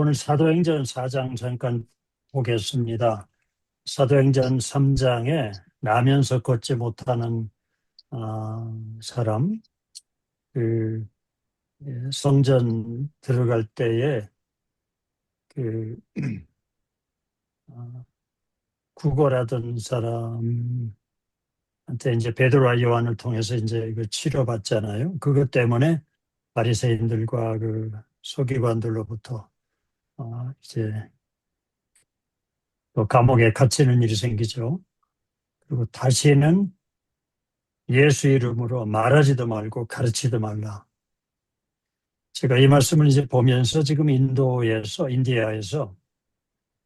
오늘 사도행전 4장 잠깐 보겠습니다. 사도행전 3장에 나면서 걷지 못하는 사람, 그 성전 들어갈 때에 그 어, 구걸하던 사람한테 이제 베드로와 요한을 통해서 이제 그 치료받잖아요. 그것 때문에 바리새인들과 그 서기관들로부터 이제 또 감옥에 갇히는 일이 생기죠. 그리고 다시는 예수 이름으로 말하지도 말고 가르치도 말라. 제가 이 말씀을 이제 보면서 지금 인디아에서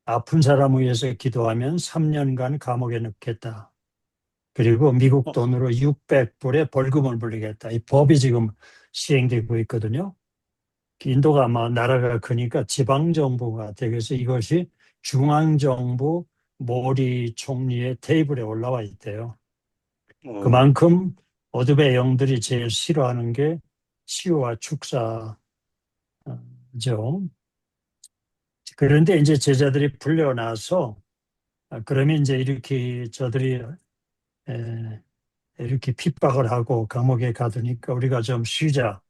아픈 사람 위해서 기도하면 3년간 감옥에 넣겠다. 그리고 미국 돈으로 600불의 벌금을 물리겠다. 이 법이 지금 시행되고 있거든요. 인도가 아마 나라가 크니까 지방정부가 되어서 이것이 중앙정부 모리 총리의 테이블에 올라와 있대요. 그만큼 어둠의 영들이 제일 싫어하는 게 치유와 축사죠. 그런데 이제 제자들이 풀려나서 그러면 이제 이렇게 저들이 이렇게 핍박을 하고 감옥에 가두니까 우리가 좀 쉬자,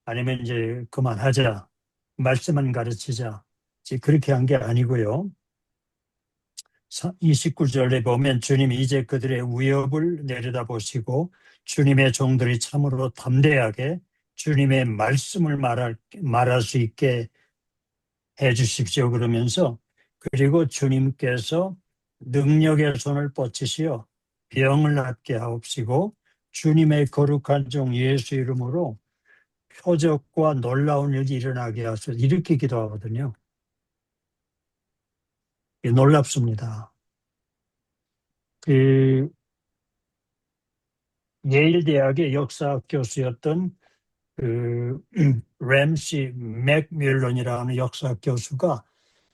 아니면 이제 그만하자, 말씀만 가르치자, 이제 그렇게 한 게 아니고요. 29절에 보면 주님이 이제 그들의 위협을 내려다보시고 주님의 종들이 참으로 담대하게 주님의 말씀을 말할 수 있게 해 주십시오 그러면서, 그리고 주님께서 능력의 손을 뻗치시어 병을 낫게 하옵시고 주님의 거룩한 종 예수 이름으로 표적과 놀라운 일이 일어나게 하소서, 이렇게 기도하거든요. 놀랍습니다. 그 예일 대학의 역사 교수였던 그 램시 맥밀런이라는 역사 교수가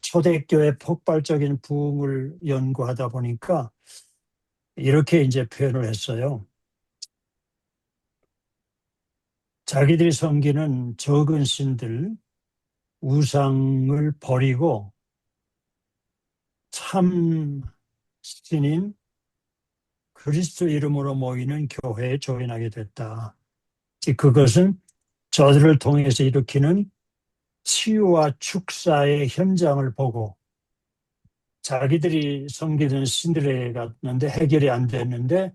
초대교회 폭발적인 부흥을 연구하다 보니까 이렇게 이제 표현을 했어요. 자기들이 섬기는 적은 신들, 우상을 버리고 참 신인 그리스도 이름으로 모이는 교회에 조인하게 됐다. 그것은 저들을 통해서 일으키는 치유와 축사의 현장을 보고 자기들이 섬기던 신들에 갔는데 해결이 안 됐는데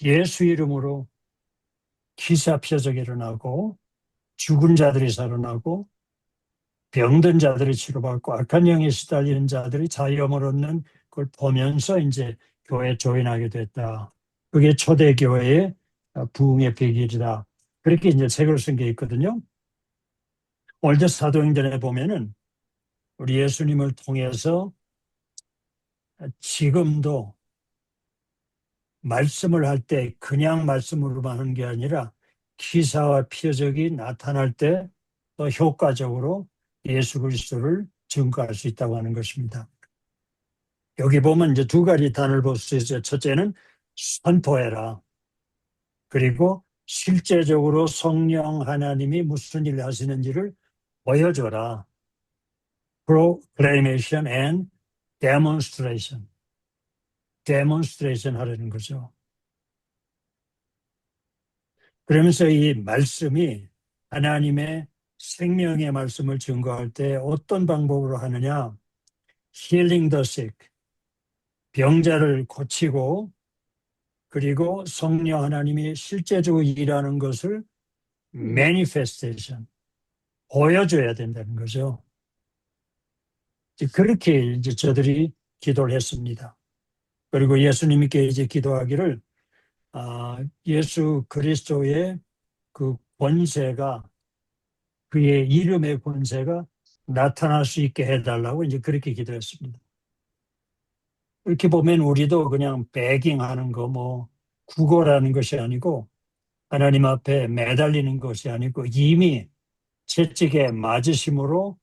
예수 이름으로 기사표적이 일어나고 죽은 자들이 살아나고 병든 자들이 치료받고 악한 영에 시달리는 자들이 자유함을 얻는 걸 보면서 이제 교회에 조인하게 됐다. 그게 초대교회의 부흥의 비결이다. 그렇게 이제 책을 쓴 게 있거든요. 오늘도 사도행전에 보면은 우리 예수님을 통해서 지금도 말씀을 할 때 그냥 말씀으로만 하는 게 아니라 기사와 표적이 나타날 때 더 효과적으로 예수 그리스도를 증거할 수 있다고 하는 것입니다. 여기 보면 이제 두 가지 단어를 볼 수 있어요. 첫째는 선포해라. 그리고 실제적으로 성령 하나님이 무슨 일을 하시는지를 보여줘라. Proclamation and demonstration. demonstration 하려는 거죠. 그러면서 이 말씀이 하나님의 생명의 말씀을 증거할 때 어떤 방법으로 하느냐? Healing the sick. 병자를 고치고, 그리고 성령 하나님이 실제적으로 일하는 것을 manifestation, 보여줘야 된다는 거죠. 그렇게 이제 저들이 기도를 했습니다. 그리고 예수님께 이제 기도하기를 예수 그리스도의 그 권세가, 그의 이름의 권세가 나타날 수 있게 해달라고 이제 그렇게 기도했습니다. 이렇게 보면 우리도 그냥 배깅하는 거, 구걸하는 것이 아니고 하나님 앞에 매달리는 것이 아니고 이미 채찍에 맞으심으로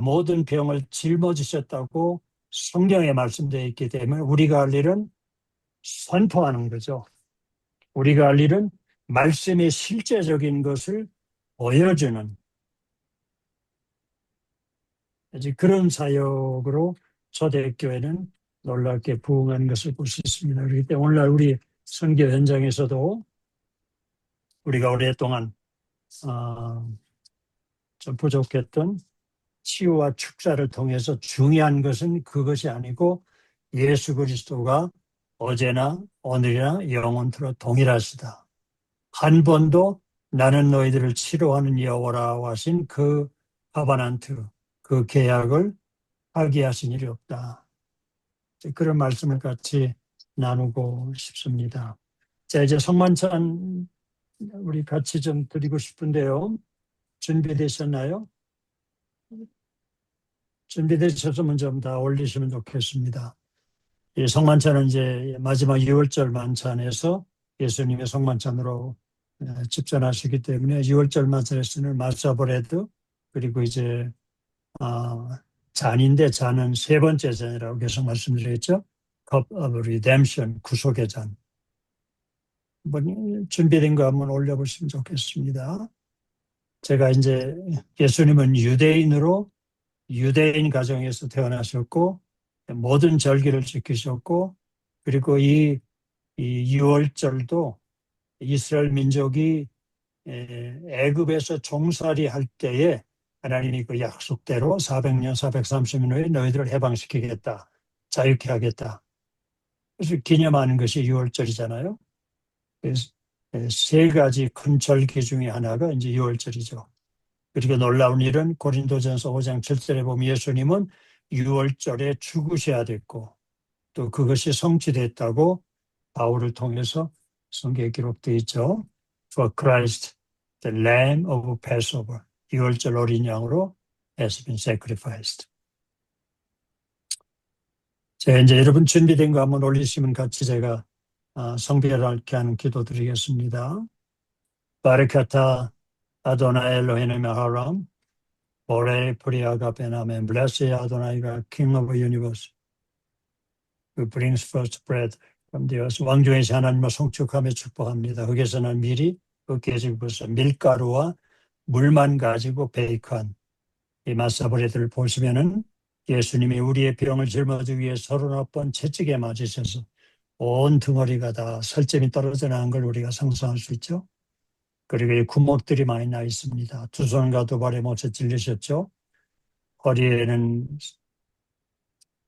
모든 병을 짊어지셨다고 성경에 말씀되어 있기 때문에 우리가 할 일은 선포하는 거죠. 우리가 할 일은 말씀의 실제적인 것을 보여주는, 이제 그런 사역으로 초대교회는 놀랍게 부흥한 것을 볼 수 있습니다. 그렇기 때문에 오늘날 우리 선교 현장에서도 우리가 오랫동안 좀 부족했던 치유와 축사를 통해서 중요한 것은 그것이 아니고 예수 그리스도가 어제나 오늘이나 영원토록 동일하시다. 한 번도 나는 너희들을 치료하는 여호와라고 하신 그 카바난트, 그 계약을 파기하신 일이 없다. 그런 말씀을 같이 나누고 싶습니다. 자, 이제 성만찬 우리 같이 좀 드리고 싶은데요. 준비되셨나요? 준비되셨으면 좀 다 올리시면 좋겠습니다. 이 성만찬은 이제 마지막 유월절 만찬에서 예수님의 성만찬으로 집전하시기 때문에 유월절 만찬에서는 마사브레드 그리고 이제 잔인데 잔은 세 번째 잔이라고 계속 말씀드렸죠. Cup of Redemption 구속의 잔. 한번 준비된 거 한번 올려보시면 좋겠습니다. 제가 이제 예수님은 유대인 가정에서 태어나셨고 모든 절기를 지키셨고 그리고 이 유월절도 이스라엘 민족이 애굽에서 종살이 할 때에 하나님이 그 약속대로 400년, 430년 후에 너희들을 해방시키겠다. 자유케 하겠다. 그래서 기념하는 것이 유월절이잖아요. 그래서 세 가지 큰 절기 중에 하나가 이제 유월절이죠. 그리고 놀라운 일은 고린도전서 5장 7절에 보면 예수님은 유월절에 죽으셔야 됐고 또 그것이 성취됐다고 바울을 통해서 성경에 기록되어 있죠. For Christ, the Lamb of Passover, 유월절 어린 양으로 has been sacrificed. 자, 이제 여러분 준비된 거 한번 올리시면 같이 제가 성별하게 하는 기도 드리겠습니다. 바르카타 아도나 엘로헤네 하람 보레 프리아가 베나멘 blessed Adonai God, King of the universe, who brings first bread from the earth. 왕중에서 하나님을 송축하며 축복합니다. 흙에서는 밀이 흙에서 밀가루와 물만 가지고 베이컨 이 마사브레드를 보시면은 예수님이 우리의 병을 짊어지기 위해 39번 채찍에 맞으셔서 온 덩어리가 다 설점이 떨어져 나간 걸 우리가 상상할 수 있죠. 그리고 이 구멍들이 많이 나 있습니다. 두 손과 두 발에 못에 찔리셨죠. 허리에는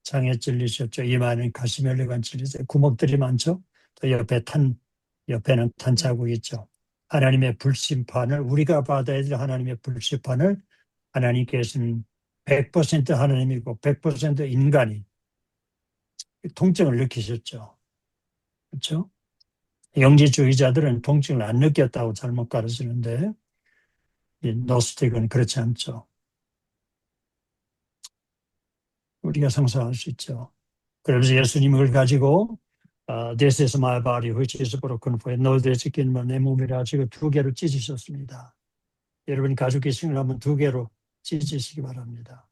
장에 찔리셨죠. 이마에는 가시멜리관 찔리셨죠. 구멍들이 많죠. 또 옆에는 탄 자국이 있죠. 하나님의 불심판을 우리가 받아야 될 하나님의 불심판을 하나님께서는 100% 하나님이고 100% 인간이 통증을 느끼셨죠. 그렇죠? 영지주의자들은 통증을 안 느꼈다고 잘못 가르치는데 노스틱은 그렇지 않죠. 우리가 상상할 수 있죠. 그래서 예수님을 가지고 This is my body which is broken for you. 너희들의 지키는 내 몸이라 지금 두 개로 찢으셨습니다. 여러분 가죽 계시는 하면 두 개로 찢으시기 바랍니다.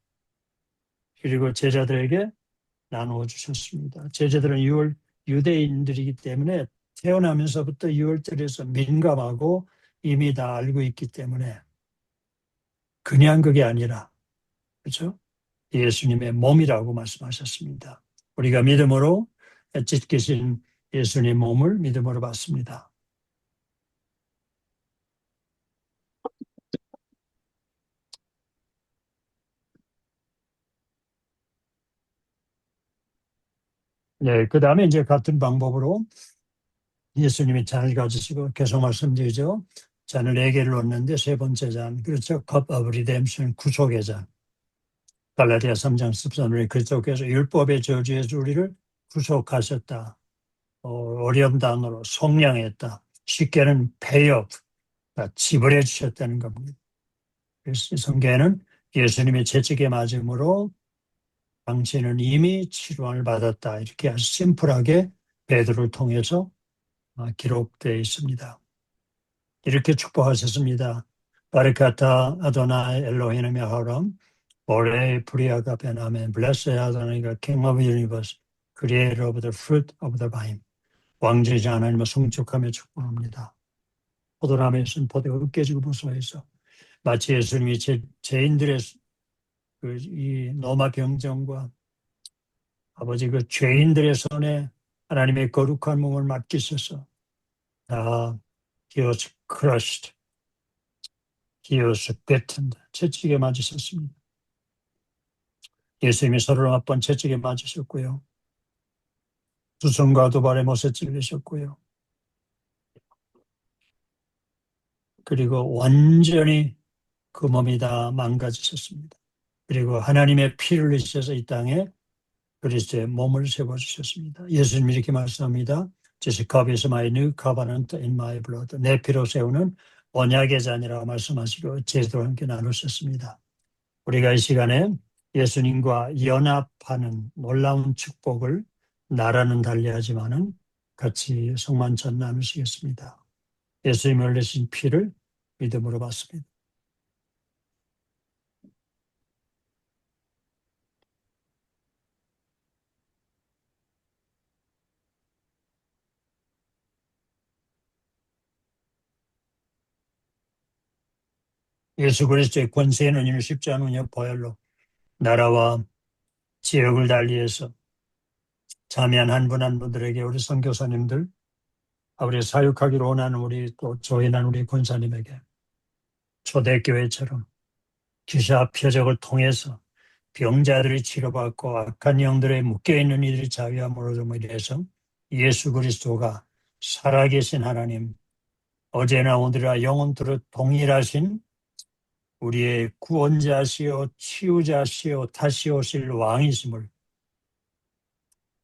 그리고 제자들에게 나누어 주셨습니다. 제자들은 유대인들이기 때문에 태어나면서부터 유월절에서 민감하고 이미 다 알고 있기 때문에 그냥 그게 아니라 그렇죠? 예수님의 몸이라고 말씀하셨습니다. 우리가 믿음으로 찢기신 예수님의 몸을 믿음으로 받습니다. 네, 그 다음에 이제 같은 방법으로 예수님이 잔을 가지시고 계속 말씀드리죠. 잔을 4개를 놓는데 세 번째 잔, 그렇죠. Cup of Redemption, 구속의 잔. 갈라디아 3장 13절에 그리스도께서 율법의 저주에서 우리를 구속하셨다. 어려움당으로 속량했다. 쉽게는 pay off, 지불해 주셨다는 겁니다. 그래서 성경에는 예수님의 채찍에 맞음으로 당신은 이미 치료를 받았다. 이렇게 아주 심플하게 베드로를 통해서 기록되어 있습니다. 이렇게 축복하셨습니다. 바르카타 아도나이 엘로히노미 하람 오레 프리아가 베나멘 블레스 아도나이가 king of the universe creator of the fruit of the vine 왕제자 하나님을 송축하며 축복합니다. 포도나무에 쓴 포도가 으깨지고 부서져서 마치 예수님이 죄인들의 이 노마 병정과 아버지 그 죄인들의 손에 하나님의 거룩한 몸을 맡기셔서 다 He was crushed, He was beaten, 채찍에 맞으셨습니다. 예수님이 39번 채찍에 맞으셨고요. 두 손과 두 발에 못에 찔리셨고요. 그리고 완전히 그 몸이 다 망가지셨습니다. 그리고 하나님의 피를 흘리셔서 이 땅에 그리스도의 몸을 세워주셨습니다. 예수님이 이렇게 말씀합니다. This cup is my new covenant in my blood. 내 피로 세우는 언약의 잔이라고 말씀하시고 제도와 함께 나누셨습니다. 우리가 이 시간에 예수님과 연합하는 놀라운 축복을 나라는 달리하지만은 같이 성만찬 나누시겠습니다. 예수님이 흘리신 피를 믿음으로 받습니다. 예수 그리스도의 권세의 은혜를 십자가의 보혈로 나라와 지역을 달리해서 자매한 한 분 한 분들에게 우리 선교사님들, 우리 사역하기로 원하는 우리 또 조인한 우리 권사님에게 초대교회처럼 기사 표적을 통해서 병자들이 치료받고 악한 영들에 묶여있는 이들이 자유함으로 좀 이래서 예수 그리스도가 살아계신 하나님, 어제나 오늘이나 영원토록 동일하신 우리의 구원자시요 치유자시요 다시 오실 왕이심을,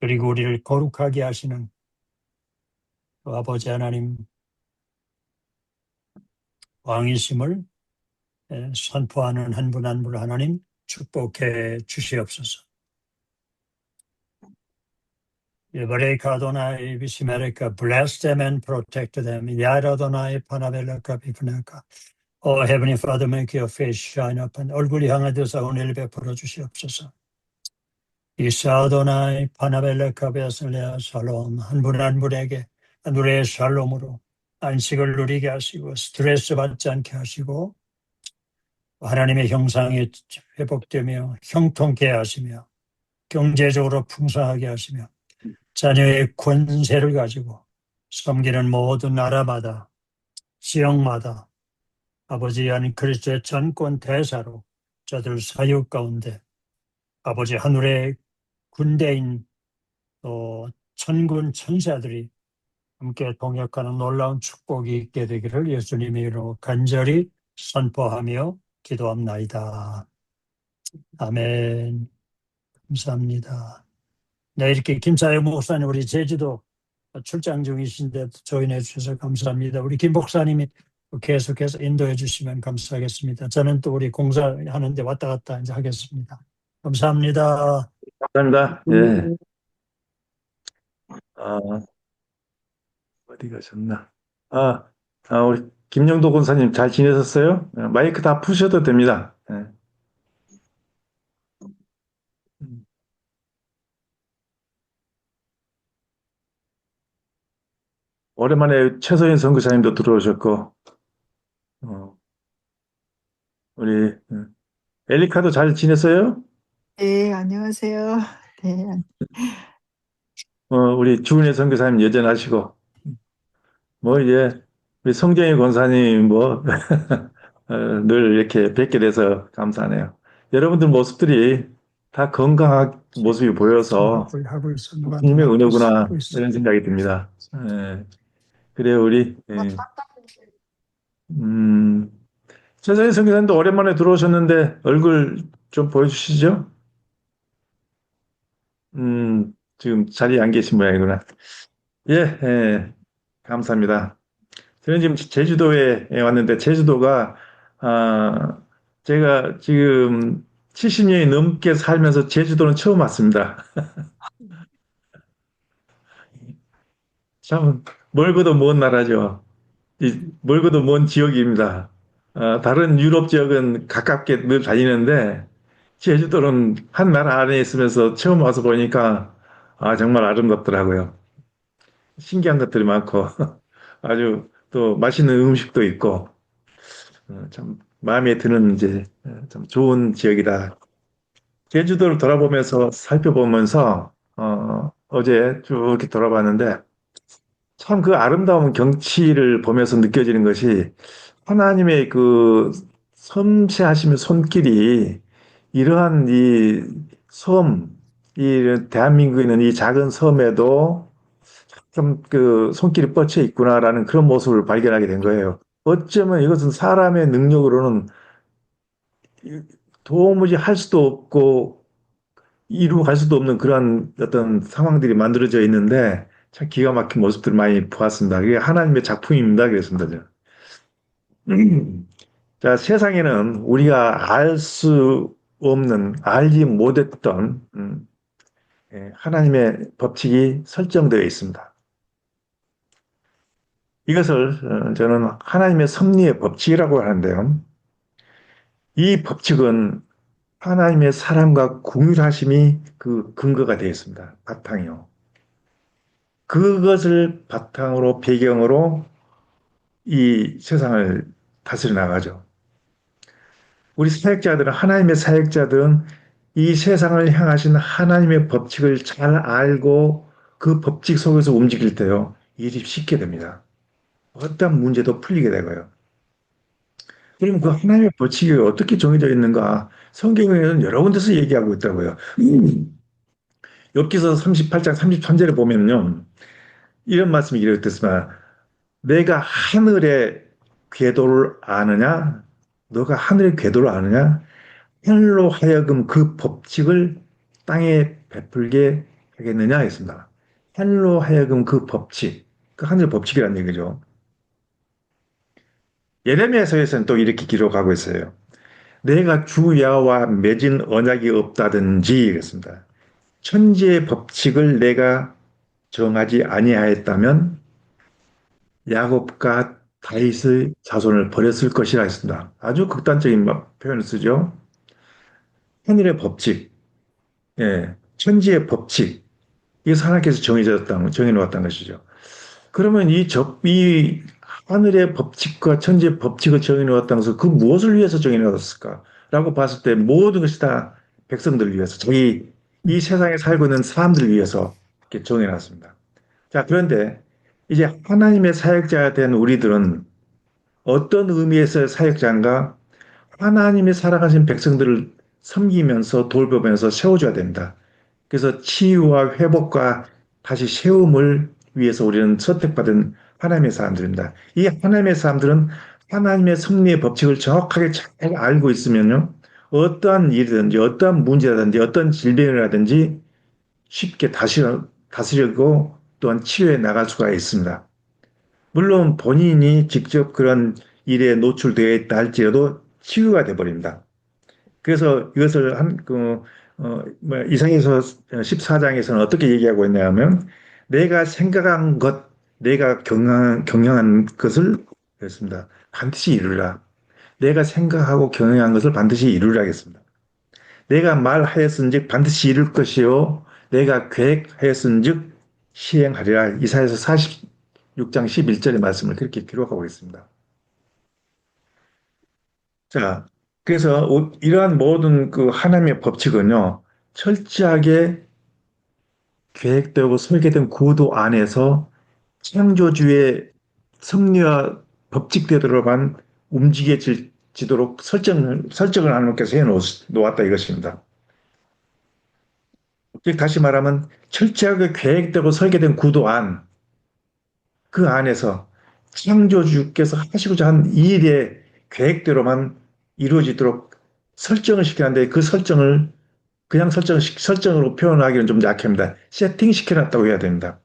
그리고 우리를 거룩하게 하시는 그 아버지 하나님 왕이심을 선포하는 한 분 한 분 하나님 축복해 주시옵소서. Yevareka Adonai Bishimereka, bless them and protect them. Yad Adonai Panabelaka Bifunaka. Oh Heavenly Father, make your face shine upon. 얼굴이 향하여서 은혜를 베풀어 주시옵소서. 이사 아도나이 파나벨레카 베슬레아 샬롬, 한 분 한 분에게 하늘의 샬롬으로 안식을 누리게 하시고 스트레스 받지 않게 하시고 하나님의 형상이 회복되며 형통케 하시며 경제적으로 풍성하게 하시며 자녀의 권세를 가지고 섬기는 모든 나라마다 지역마다 아버지 안 그리스도의 전권 대사로 저들 사역 가운데 아버지 하늘의 군대인 또 천군 천사들이 함께 동역하는 놀라운 축복이 있게 되기를 예수님의 이름으로 간절히 선포하며 기도합나이다. 아멘. 감사합니다. 네, 이렇게 김사영 목사님 우리 제주도 출장 중이신데 조인해 주셔서 감사합니다. 우리 김 목사님이 계속해서 인도해 주시면 감사하겠습니다. 저는 또 우리 공사하는데 왔다 갔다 이제 하겠습니다. 감사합니다. 감사합니다. 예. 아, 어디 가셨나? 우리 김영도 권사님 잘 지내셨어요? 마이크 다 푸셔도 됩니다. 예. 음, 오랜만에 최소연 선교사님도 들어오셨고, 어, 우리 엘리카도 잘 지냈어요? 네, 안녕하세요. 네, 우리 주은혜 선교사님 여전하시고, 뭐 이제 우리 성경의 권사님 뭐 늘 이렇게 뵙게 돼서 감사하네요. 여러분들 모습들이 다 건강한 모습이 보여서 하고 있어. 누가 분명 은혜구나 하고 있어. 이런 생각이 듭니다. 그래요, 우리 최선희 선교사님도 오랜만에 들어오셨는데 얼굴 좀 보여주시죠? 지금 자리에 안 계신 모양이구나. 예, 예, 감사합니다. 저는 지금 제주도에 왔는데 제주도가 제가 지금 70년이 넘게 살면서 제주도는 처음 왔습니다. 참 멀고도 먼 나라죠. 멀고도 먼 지역입니다. 다른 유럽 지역은 가깝게 늘 다니는데 제주도는 한 나라 안에 있으면서 처음 와서 보니까 정말 아름답더라고요. 신기한 것들이 많고 아주 또 맛있는 음식도 있고 참 마음에 드는 이제 참 좋은 지역이다 제주도를 돌아보면서 살펴보면서 어제 쭉 이렇게 돌아봤는데 참 그 아름다운 경치를 보면서 느껴지는 것이 하나님의 그 섬세하시는 손길이 이러한 이 섬, 이 대한민국에 있는 이 작은 섬에도 좀 그 손길이 뻗쳐 있구나라는 그런 모습을 발견하게 된 거예요. 어쩌면 이것은 사람의 능력으로는 도무지 할 수도 없고 이루어갈 수도 없는 그런 어떤 상황들이 만들어져 있는데 참 기가 막힌 모습들을 많이 보았습니다. 그게 하나님의 작품입니다. 그랬습니다. 자, 세상에는 우리가 알 수 없는, 알지 못했던 하나님의 법칙이 설정되어 있습니다. 이것을 저는 하나님의 섭리의 법칙이라고 하는데요. 이 법칙은 하나님의 사랑과 긍휼하심이 그 근거가 되어 있습니다. 바탕이요. 그것을 바탕으로 배경으로 이 세상을 다스려 나가죠. 우리 사역자들은 하나님의 사역자들은 이 세상을 향하신 하나님의 법칙을 잘 알고 그 법칙 속에서 움직일 때요. 일이 쉽게 됩니다. 어떤 문제도 풀리게 되고요. 그럼 그 하나님의 법칙이 어떻게 정해져 있는가? 성경에는 여러 군데서 얘기하고 있다고요. 욥기서 38장 33절에 보면요. 이런 말씀이 이렇듯습니다. 내가 하늘의 궤도를 아느냐? 너가 하늘의 궤도를 아느냐? 하늘로 하여금 그 법칙을 땅에 베풀게 하겠느냐 했습니다. 하늘로 하여금 그 법칙, 그 하늘 법칙이라는 얘기죠. 예레미야서에서는 또 이렇게 기록하고 있어요. 내가 주 야와 맺은 언약이 없다든지 그랬습니다. 천지의 법칙을 내가 정하지 아니하였다면 야곱과 다윗의 자손을 버렸을 것이라 했습니다. 아주 극단적인 표현을 쓰죠. 하늘의 법칙, 천지의 법칙, 이게 하나님께서 정해놓았다는 것이죠. 그러면 이 하늘의 법칙과 천지의 법칙을 정해놓았다는 것은 그 무엇을 위해서 정해놓았을까? 라고 봤을 때 모든 것이 다 백성들을 위해서, 이 세상에 살고 있는 사람들을 위해서 이렇게 정해놨습니다. 자, 그런데 이제 하나님의 사역자가 된 우리들은 어떤 의미에서의 사역자인가? 하나님의 살아가신 백성들을 섬기면서 돌보면서 세워줘야 됩니다. 그래서 치유와 회복과 다시 세움을 위해서 우리는 선택받은 하나님의 사람들입니다. 이 하나님의 사람들은 하나님의 섭리의 법칙을 정확하게 잘 알고 있으면요. 어떠한 일이든지 어떠한 문제라든지 어떤 질병이라든지 쉽게 다스리고 또한 치유해 나갈 수가 있습니다. 물론 본인이 직접 그런 일에 노출되어 있다 할지라도 치유가 돼버립니다. 그래서 이것을 이사야서 14장에서는 어떻게 얘기하고 있냐면, 내가 생각한 것, 내가 경영한 것을, 그랬습니다. 반드시 이루라. 내가 생각하고 경영한 것을 반드시 이루라 하겠습니다. 내가 말하였은즉 반드시 이룰 것이요. 내가 계획하였은즉 시행하리라. 이사야서 46장 11절의 말씀을 그렇게 기록하고 있습니다. 자, 그래서 이러한 모든 그 하나님의 법칙은요, 철저하게 계획되고 설계된 구도 안에서 창조주의 섭리와 법칙대로만 움직여지도록 설정을 하나님께서 해놓았다 이것입니다. 즉, 다시 말하면 철저하게 계획되고 설계된 구도 그 안에서 창조주께서 하시고자 한 일의 계획대로만 이루어지도록 설정을 시키는데 그 설정을 그냥 설정으로 표현하기는 좀 약합니다. 세팅시켜놨다고 해야 됩니다.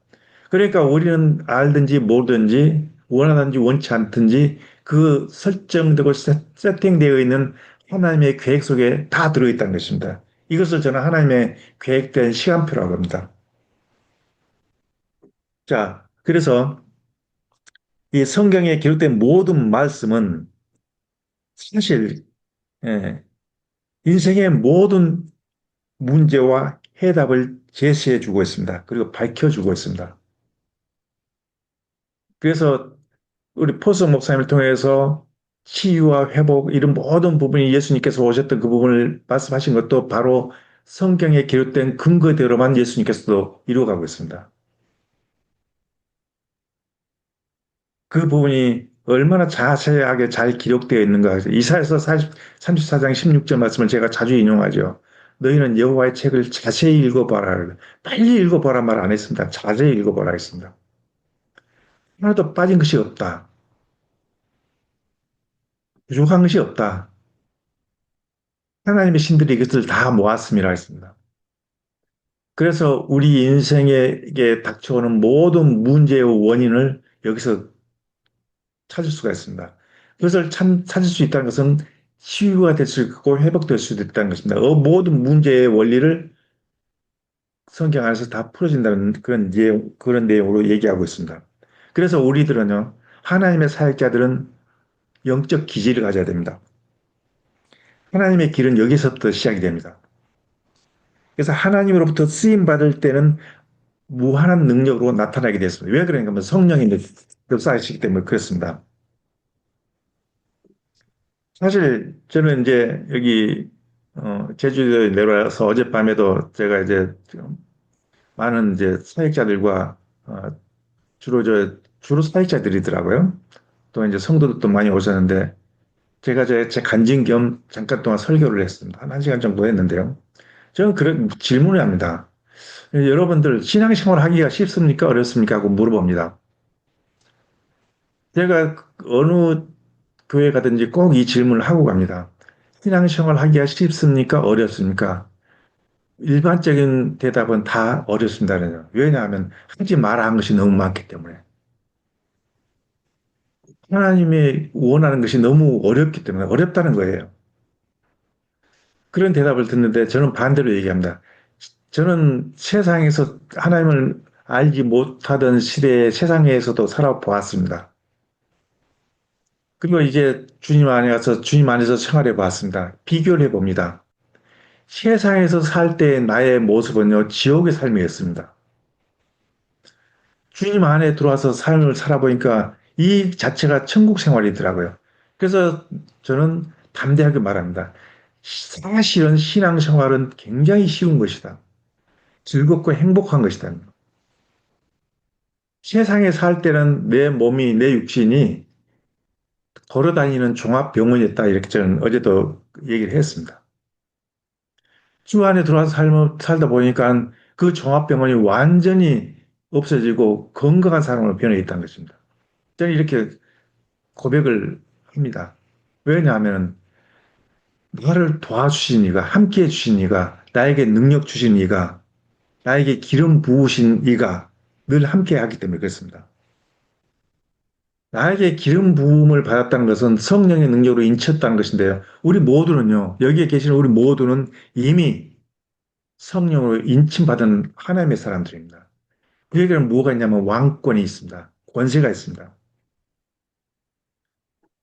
그러니까 우리는 알든지 모르든지 원하든지 원치 않든지 그 설정되고 세팅되어 있는 하나님의 계획 속에 다 들어있다는 것입니다. 이것을 저는 하나님의 계획된 시간표라고 합니다. 자, 그래서 이 성경에 기록된 모든 말씀은 사실 인생의 모든 문제와 해답을 제시해 주고 있습니다. 그리고 밝혀주고 있습니다. 그래서 우리 포스 목사님을 통해서 치유와 회복 이런 모든 부분이 예수님께서 오셨던 그 부분을 말씀하신 것도 바로 성경에 기록된 근거대로만 예수님께서도 이루어가고 있습니다. 그 부분이 얼마나 자세하게 잘 기록되어 있는가. 이사야서 34장 16절 말씀을 제가 자주 인용하죠. 너희는 여호와의 책을 자세히 읽어봐라. 빨리 읽어보라 말 안 했습니다. 자세히 읽어보라 했습니다. 하나도 빠진 것이 없다. 부족한 것이 없다. 하나님의 신들이 이것을 다 모았음이라 했습니다. 그래서 우리 인생에게 닥쳐오는 모든 문제의 원인을 여기서 찾을 수가 있습니다. 그것을 찾을 수 있다는 것은 치유가 될 수 있고 회복될 수도 있다는 것입니다. 모든 문제의 원리를 성경 안에서 다 풀어진다는 그런 내용으로 얘기하고 있습니다. 그래서 우리들은요, 하나님의 사역자들은 영적 기질을 가져야 됩니다. 하나님의 길은 여기서부터 시작이 됩니다. 그래서 하나님으로부터 쓰임 받을 때는 무한한 능력으로 나타나게 됐습니다. 왜 그러니까 하면 성령이 역사하시기 때문에 그렇습니다. 사실 저는 이제 여기 제주도에 내려와서 어젯밤에도 제가 이제 많은 이제 사역자들과 주로 사역자들이더라고요. 또 이제 성도들도 많이 오셨는데 제가 제 간증 겸 잠깐 동안 설교를 했습니다. 한 1시간 정도 했는데요. 저는 그런 질문을 합니다. 여러분들 신앙생활 하기가 쉽습니까? 어렵습니까? 하고 물어봅니다. 제가 어느 교회 가든지 꼭 이 질문을 하고 갑니다. 신앙생활 하기가 쉽습니까? 어렵습니까? 일반적인 대답은 다 어렵습니다. 왜냐하면 하지 마라 한 것이 너무 많기 때문에. 하나님이 원하는 것이 너무 어렵기 때문에 어렵다는 거예요. 그런 대답을 듣는데 저는 반대로 얘기합니다. 저는 세상에서 하나님을 알지 못하던 시대에 세상에서도 살아보았습니다. 그리고 이제 주님 안에 가서 주님 안에서 생활해 봤습니다. 비교를 해봅니다. 세상에서 살 때 나의 모습은요, 지옥의 삶이었습니다. 주님 안에 들어와서 삶을 살아보니까 이 자체가 천국 생활이더라고요. 그래서 저는 담대하게 말합니다. 사실은 신앙생활은 굉장히 쉬운 것이다. 즐겁고 행복한 것이다. 세상에 살 때는 내 몸이, 내 육신이 걸어다니는 종합병원이었다. 이렇게 저는 어제도 얘기를 했습니다. 주 안에 들어와서 살다 보니까 그 종합병원이 완전히 없어지고 건강한 사람으로 변해 있다는 것입니다. 저는 이렇게 고백을 합니다. 왜냐하면 나를 도와주신 이가, 함께 해주신 이가, 나에게 능력 주신 이가, 나에게 기름 부으신 이가 늘 함께 하기 때문에 그렇습니다. 나에게 기름 부음을 받았다는 것은 성령의 능력으로 인쳤다는 것인데요. 우리 모두는요, 여기에 계시는 우리 모두는 이미 성령으로 인침받은 하나님의 사람들입니다. 그에게는 뭐가 있냐면 왕권이 있습니다. 권세가 있습니다.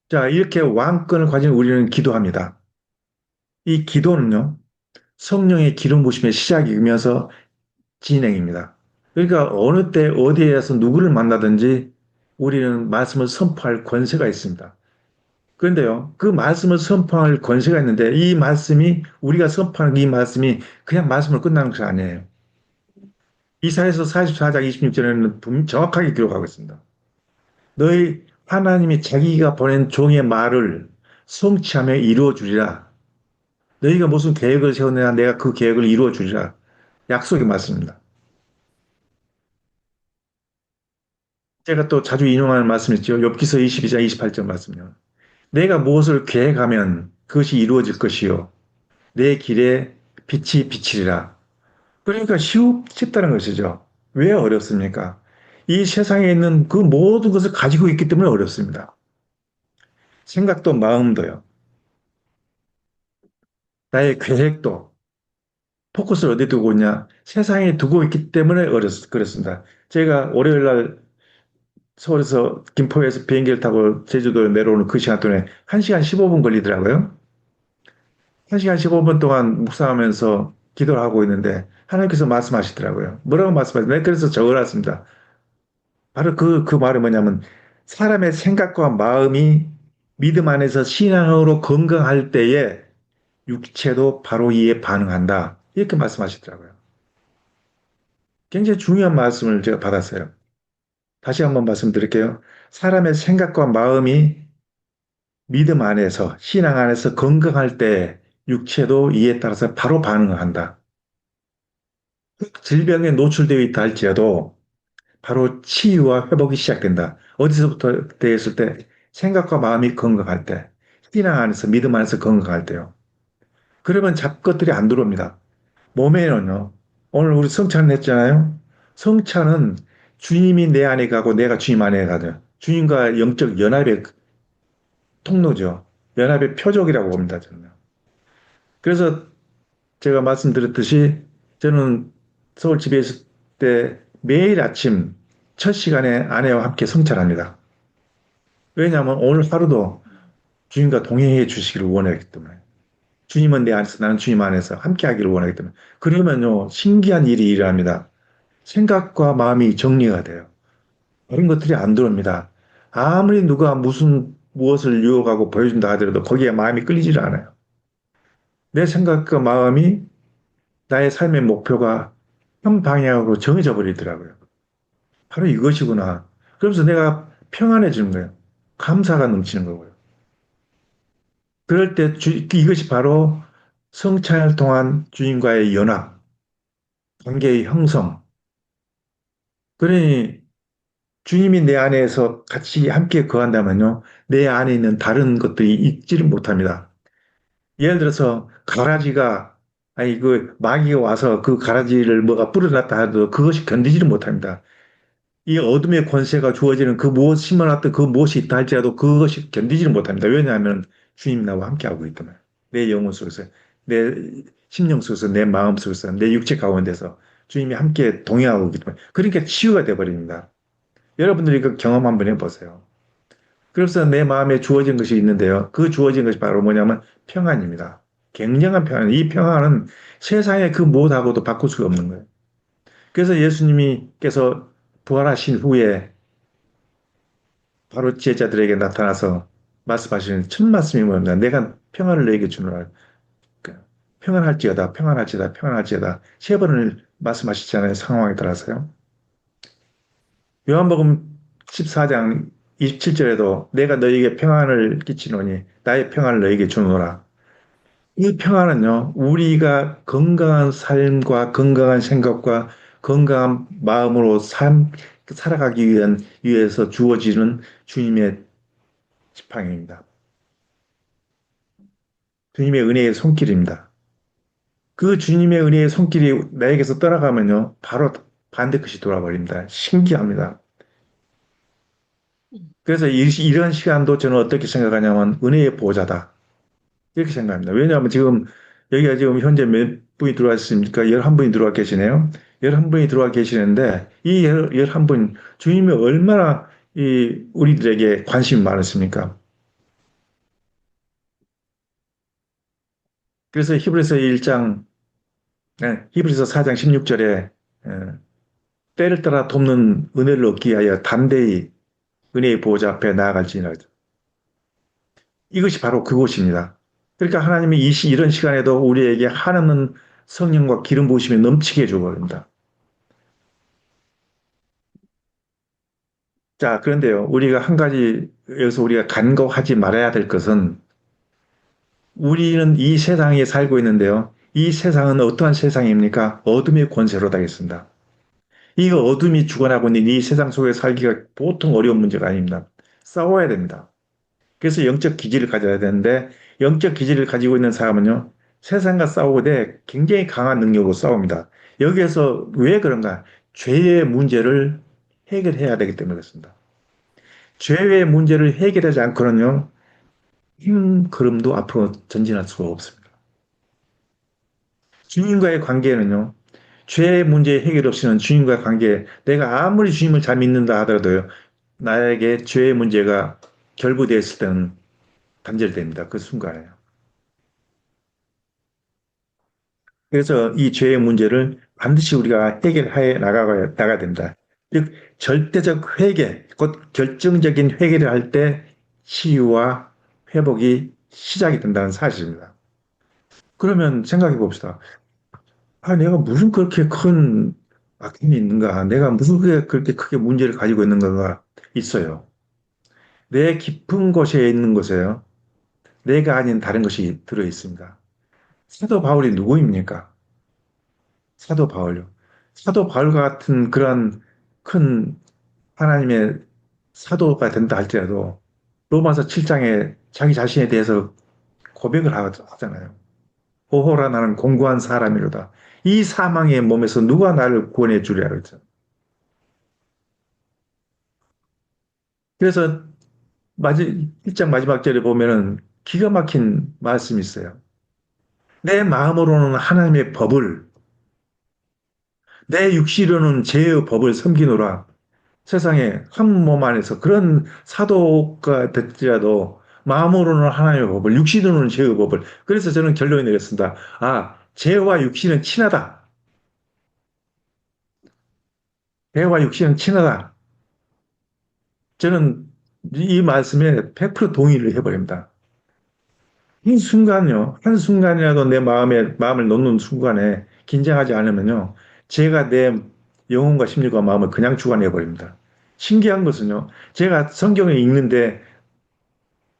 자, 이렇게 왕권을 가진 우리는 기도합니다. 이 기도는요, 성령의 기름 부심의 시작이면서 진행입니다. 그러니까 어느 때 어디에서 누구를 만나든지 우리는 말씀을 선포할 권세가 있습니다. 그런데요, 그 말씀을 선포할 권세가 있는데 이 말씀이 우리가 선포하는 이 말씀이 그냥 말씀으로 끝나는 것이 아니에요. 이사야서 44장 26절에는 정확하게 기록하고 있습니다. 너희 하나님이 자기가 보낸 종의 말을 성취하며 이루어 주리라. 너희가 무슨 계획을 세우느냐 내가 그 계획을 이루어 주리라. 약속의 말씀입니다. 제가 또 자주 인용하는 말씀이 있죠. 욥기서 22장 28절 말씀이요. 내가 무엇을 계획하면 그것이 이루어질 것이요. 내 길에 빛이 비치리라. 그러니까 쉽다는 것이죠. 왜 어렵습니까? 이 세상에 있는 그 모든 것을 가지고 있기 때문에 어렵습니다. 생각도 마음도요. 나의 계획도 포커스를 어디 두고 있냐? 세상에 두고 있기 때문에 그렇습니다. 제가 월요일 날 서울에서 김포에서 비행기를 타고 제주도에 내려오는 그 시간 동안에 1시간 15분 걸리더라고요. 1시간 15분 동안 묵상하면서 기도를 하고 있는데 하나님께서 말씀하시더라고요. 뭐라고 말씀하시나요? 네, 그래서 적어놨습니다. 바로 그 말이 뭐냐면 사람의 생각과 마음이 믿음 안에서 신앙으로 건강할 때에 육체도 바로 이에 반응한다. 이렇게 말씀하시더라고요. 굉장히 중요한 말씀을 제가 받았어요. 다시 한번 말씀드릴게요. 사람의 생각과 마음이 믿음 안에서, 신앙 안에서 건강할 때 육체도 이에 따라서 바로 반응을 한다. 질병에 노출되어 있다 할지라도 바로 치유와 회복이 시작된다. 어디서부터 되었을 때 생각과 마음이 건강할 때, 신앙 안에서 믿음 안에서 건강할 때요. 그러면 잡것들이 안 들어옵니다. 몸에는요. 오늘 우리 성찬 했잖아요. 성찬은 주님이 내 안에 가고 내가 주님 안에 가죠. 주님과 영적 연합의 통로죠. 연합의 표적이라고 봅니다, 저는. 그래서 제가 말씀드렸듯이 저는 서울 집에 있을 때 매일 아침 첫 시간에 아내와 함께 성찬합니다. 왜냐하면 오늘 하루도 주님과 동행해 주시기를 원하기 때문에. 주님은 내 안에서 나는 주님 안에서 함께 하기를 원하기 때문에. 그러면요, 신기한 일이 일어납니다. 생각과 마음이 정리가 돼요. 그런 것들이 안 들어옵니다. 아무리 누가 무엇을 유혹하고 보여준다 하더라도 거기에 마음이 끌리지를 않아요. 내 생각과 마음이 나의 삶의 목표가 한 방향으로 정해져 버리더라고요. 바로 이것이구나. 그러면서 내가 평안해지는 거예요. 감사가 넘치는 거고요. 그럴 때 이것이 바로 성찬을 통한 주님과의 연합, 관계의 형성. 그러니 주님이 내 안에서 같이 함께 거한다면요, 내 안에 있는 다른 것들이 있지를 못합니다. 예를 들어서 가라지가, 아니, 그 마귀가 와서 그 가라지를 뭐가 뿌려놨다 하도 그것이 견디지를 못합니다. 이 어둠의 권세가 주어지는 그 무엇 심어놨던 그 무엇이 있다 할지라도 그것이 견디지를 못합니다. 왜냐하면 주님 나와 함께하고 있거든요. 내 영혼 속에서, 내 심령 속에서, 내 마음 속에서, 내 육체 가운데서 주님이 함께 동행하고 있기 때문에. 그러니까 치유가 돼버립니다. 여러분들이 그 경험 한번 해보세요. 그래서 내 마음에 주어진 것이 있는데요. 그 주어진 것이 바로 뭐냐면 평안입니다. 굉장한 평안. 이 평안은 세상의 그 무엇하고도 바꿀 수가 없는 거예요. 그래서 예수님께서 부활하신 후에 바로 제자들에게 나타나서 말씀하시는 첫 말씀이 뭐냐. 내가 평안을 너에게 주노라. 그러니까 평안할지어다, 평안할지어다, 평안할지어다. 세 번을 말씀하시잖아요. 상황에 따라서요. 요한복음 14장 27절에도 내가 너에게 평안을 끼치노니 나의 평안을 너에게 주노라. 이 평안은요, 우리가 건강한 삶과 건강한 생각과 건강한 마음으로 살아가기 위해서 주어지는 주님의 지팡이입니다. 주님의 은혜의 손길입니다. 그 주님의 은혜의 손길이 나에게서 떠나가면요, 바로 반대 끝이 돌아버립니다. 신기합니다. 그래서 이런 시간도 저는 어떻게 생각하냐면 은혜의 보좌다. 이렇게 생각합니다. 왜냐하면 지금 여기가 지금 현재 몇 분이 들어와 있습니까? 11분이 들어와 계시네요. 11분이 들어와 계시는데 이 11분 주님이 얼마나 우리들에게 관심이 많으십니까? 그래서 히브리서 1장, 히브리서 4장 16절에 때를 따라 돕는 은혜를 얻기 위하여 담대히 은혜의 보호자 앞에 나아갈지니라. 이것이 바로 그곳입니다. 그러니까 하나님이 이런 시간에도 우리에게 한없는 성령과 기름 부으심이 넘치게 해줘버립니다. 자, 그런데요, 우리가 한 가지, 여기서 우리가 간과하지 말아야 될 것은, 우리는 이 세상에 살고 있는데요, 이 세상은 어떠한 세상입니까? 어둠의 권세로 다겠습니다. 이 어둠이 주관하고 있는 이 세상 속에 살기가 보통 어려운 문제가 아닙니다. 싸워야 됩니다. 그래서 영적 기질을 가져야 되는데, 영적 기질을 가지고 있는 사람은요, 세상과 싸우고 돼 굉장히 강한 능력으로 싸웁니다. 여기에서 왜 그런가? 죄의 문제를 해결해야 되기 때문에 그렇습니다. 죄의 문제를 해결하지 않고는요, 한 걸음도 앞으로 전진할 수가 없습니다. 주님과의 관계는요, 죄의 문제 해결 없이는 주님과의 관계, 내가 아무리 주님을 잘 믿는다 하더라도요, 나에게 죄의 문제가 결부되었을 때는 단절됩니다. 그 순간에요. 그래서 이 죄의 문제를 반드시 우리가 해결해 나가야 된다. 즉, 절대적 회개, 곧 결정적인 회개를 할 때 치유와 회복이 시작이 된다는 사실입니다. 그러면 생각해 봅시다. 아, 내가 무슨 그렇게 큰 악행이 있는가? 내가 무슨 그렇게 크게 문제를 가지고 있는가가 있어요. 내 깊은 곳에 있는 곳에요. 내가 아닌 다른 것이 들어 있습니다. 사도 바울이 누구입니까? 사도 바울요. 사도 바울 같은 그런 큰 하나님의 사도가 된다 할지라도 로마서 7장에 자기 자신에 대해서 고백을 하잖아요. 오호라 나는 공고한 사람이로다. 이 사망의 몸에서 누가 나를 구원해 주랴 그랬죠. 그래서 1장 마지막 절에 보면은 기가 막힌 말씀이 있어요. 내 마음으로는 하나님의 법을, 내 육시로는 죄의 법을 섬기노라. 세상에 한 몸 안에서 그런 사도가 됐지라도 마음으로는 하나님의 법을, 육신으로는 죄의 법을. 그래서 저는 결론을 내렸습니다. 아, 죄와 육신은 친하다. 죄와 육신은 친하다. 저는 이 말씀에 100% 동의를 해버립니다. 이 순간요, 한순간이라도 내 마음을 놓는 순간에 긴장하지 않으면요, 제가 내 영혼과 심리와 마음을 그냥 주관해버립니다. 신기한 것은요, 제가 성경을 읽는데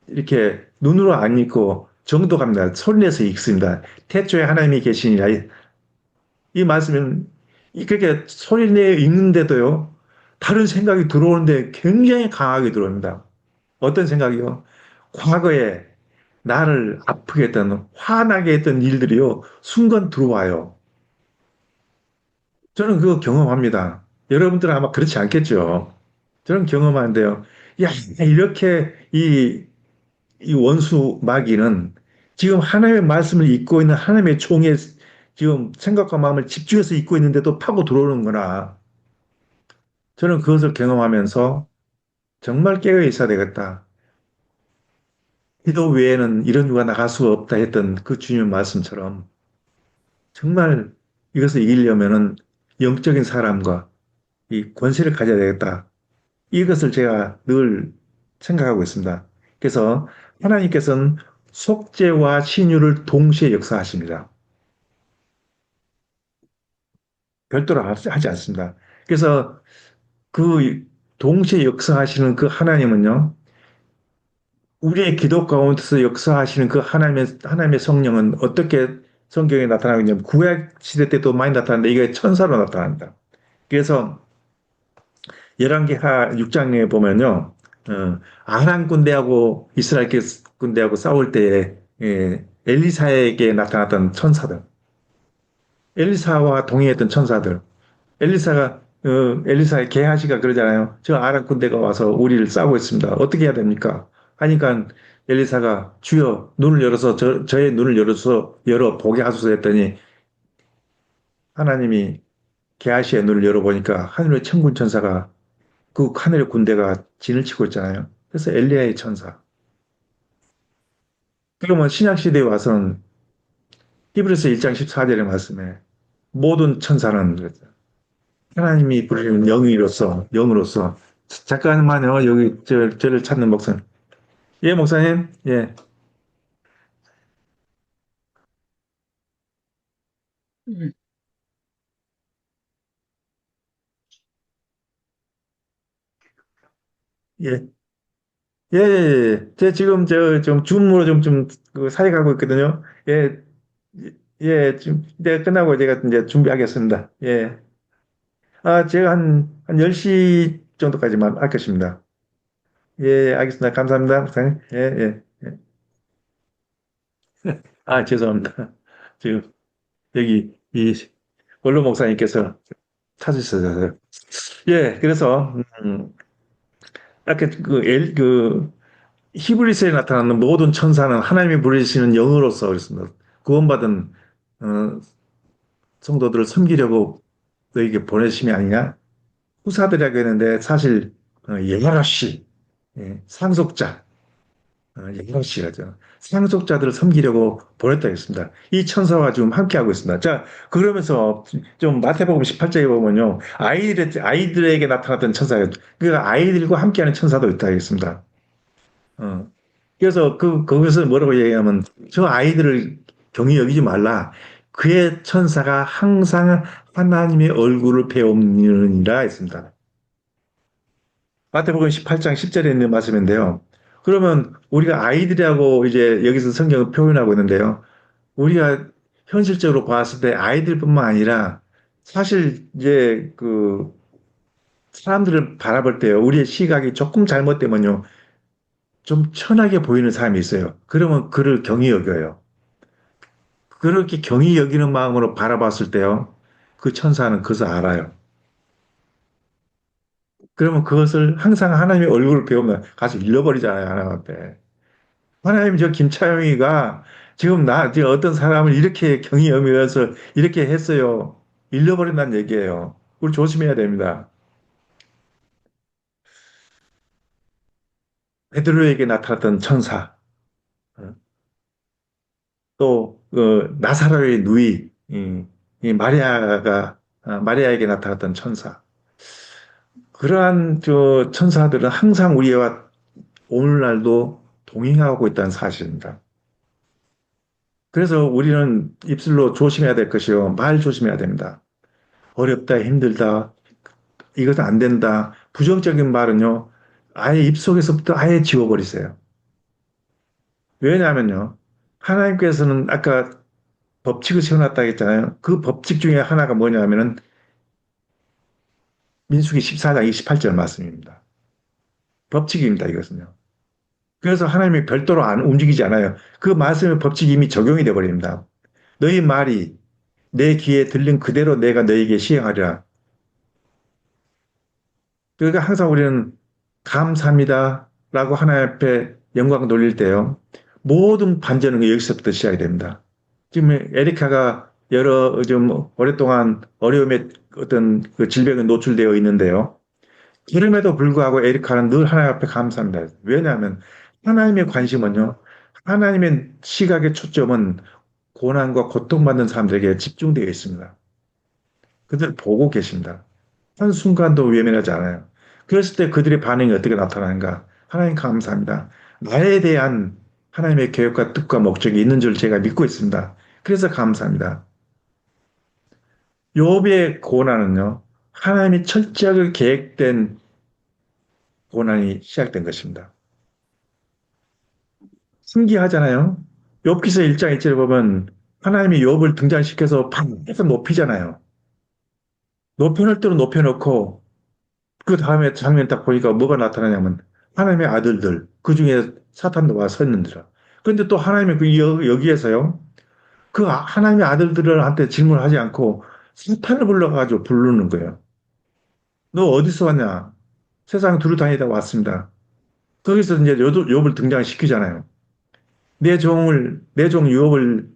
이렇게 눈으로 안 읽고 정독합니다. 소리내서 읽습니다. 태초에 하나님이 계시니라. 이 말씀은 그렇게 소리내 읽는데도요, 다른 생각이 들어오는데 굉장히 강하게 들어옵니다. 어떤 생각이요? 과거에 나를 아프게 했던, 화나게 했던 일들이요, 순간 들어와요. 저는 그거 경험합니다. 여러분들은 아마 그렇지 않겠죠. 저는 경험하는데요. 야, 이렇게 이 원수 마귀는 지금 하나님의 말씀을 읽고 있는 하나님의 종의 지금 생각과 마음을 집중해서 읽고 있는데도 파고 들어오는구나. 저는 그것을 경험하면서 정말 깨어 있어야 되겠다. 기도 외에는 이런 누가 나갈 수가 없다 했던 그 주님의 말씀처럼 정말 이것을 이기려면은 영적인 사람과 이 권세를 가져야 되겠다. 이것을 제가 늘 생각하고 있습니다. 그래서 하나님께서는 속죄와 신유를 동시에 역사하십니다. 별도로 하지 않습니다. 그래서 그 동시에 역사하시는 그 하나님은요, 우리의 기도 가운데서 역사하시는 그 하나님의 성령은 어떻게 성경에 나타나고 있냐면, 구약 시대 때도 많이 나타나는데, 이게 천사로 나타납니다. 그래서 열왕기하 6장에 보면요, 아람 군대하고 이스라엘 군대하고 싸울 때에 엘리사에게 나타났던 천사들, 엘리사와 동행했던 천사들, 엘리사의 게하시가 그러잖아요. 저 아람 군대가 와서 우리를 싸우고 있습니다. 어떻게 해야 됩니까? 하니까 엘리사가 주여 눈을 열어서 저의 눈을 열어 보게 하소서 했더니 하나님이 게하시의 눈을 열어보니까 하늘의 천군 천사가 그 하늘의 군대가 진을 치고 있잖아요. 그래서 엘리야의 천사. 그러면 신약시대에 와서는 히브리서 1장 14절의 말씀에 모든 천사는 그랬죠. 하나님이 부르시는 영으로서. 잠깐만요. 여기 저를 찾는 목사님. 예, 목사님. 예. 음. 예. 예, 예, 예. 제 지금 좀 줌으로 그 사역하고 있거든요. 예. 예, 지금 이제 끝나고 제가 이제 준비하겠습니다. 예. 아, 제가 한 10시 정도까지만 아꼈습니다. 예, 알겠습니다. 감사합니다. 목사님. 예, 예. 예. 아, 죄송합니다. 지금 여기 이 원로 목사님께서 찾으셔서. 예, 그래서 아까 히브리서에 나타나는 모든 천사는 하나님이 부르시는 영으로서 그랬습니다. 구원받은 어, 성도들을 섬기려고 너에게 보내심이 아니냐? 후사들이라고 했는데 사실 예라시 상속자 예라시라죠. 상속자들을 섬기려고 보냈다 했습니다. 이 천사와 지금 함께하고 있습니다. 자, 그러면서 좀 마태복음 18장에 보면요. 아이들에게 나타났던 천사가, 그러니까 아이들과 함께하는 천사도 있다 했습니다. 어. 그래서 거기서 뭐라고 얘기하면 저 아이들을 경히 여기지 말라. 그의 천사가 항상 하나님의 얼굴을 배움느니라 했습니다. 마태복음 18장 10절에 있는 말씀인데요. 그러면 우리가 아이들이라고 이제 여기서 성경을 표현하고 있는데요. 우리가 현실적으로 봤을 때 아이들뿐만 아니라 사실 이제 그 사람들을 바라볼 때요. 우리의 시각이 조금 잘못되면요. 좀 천하게 보이는 사람이 있어요. 그러면 그를 경히 여겨요. 그렇게 경히 여기는 마음으로 바라봤을 때요. 그 천사는 그것을 알아요. 그러면 그것을 항상 하나님의 얼굴을 배우면 가서 잃어버리잖아요. 하나님 앞에. 하나님 저 김차영이가 지금 지금 어떤 사람을 이렇게 경히 여기면서 이렇게 했어요. 잃어버린다는 얘기예요. 우리 조심해야 됩니다. 베드로에게 나타났던 천사, 어, 또 나사로의 누이, 이 마리아에게 나타났던 천사. 그러한 저 천사들은 항상 우리와 오늘날도 동행하고 있다는 사실입니다. 그래서 우리는 입술로 조심해야 될 것이요. 말 조심해야 됩니다. 어렵다, 힘들다, 이것은 안 된다. 부정적인 말은요. 아예 입속에서부터 아예 지워버리세요. 왜냐하면요. 하나님께서는 아까 법칙을 세워놨다 했잖아요. 그 법칙 중에 하나가 뭐냐면은 민수기 14장 28절 말씀입니다. 법칙입니다, 이것은요. 그래서 하나님이 별도로 안 움직이지 않아요. 그 말씀의 법칙이 이미 적용이 되어 버립니다. 너희 말이 내 귀에 들린 그대로 내가 너에게 시행하리라. 그러니까 항상 우리는 감사합니다 라고 하나님 앞에 영광 돌릴 때요. 모든 반전은 여기서부터 시작이 됩니다. 지금 에리카가 좀 오랫동안 어려움에 어떤 그 질병에 노출되어 있는데요. 그럼에도 불구하고 에리카는 늘 하나님 앞에 감사합니다. 왜냐하면 하나님의 관심은요. 하나님의 시각의 초점은 고난과 고통받는 사람들에게 집중되어 있습니다. 그들 보고 계십니다. 한순간도 외면하지 않아요. 그랬을 때 그들의 반응이 어떻게 나타나는가? 하나님 감사합니다. 나에 대한 하나님의 계획과 뜻과 목적이 있는 줄 제가 믿고 있습니다. 그래서 감사합니다. 욥의 고난은요. 하나님이 철저하게 계획된 고난이 시작된 것입니다. 신기하잖아요. 욥기서 1장 1절에 보면 하나님이 욥을 등장시켜서 계속 높이잖아요. 높여놓을 대로 높여놓고 그 다음에 장면 딱 보니까 뭐가 나타나냐면 하나님의 아들들 그 중에 사탄도 와 서 있는지라. 그런데 또 하나님의 여기에서요. 그 하나님의 아들들한테 질문을 하지 않고 사탄을 불러가지고 부르는 거예요. 너 어디서 왔냐? 세상 두루 다니다 왔습니다. 거기서 이제 욥을 등장시키잖아요. 내 종 유업을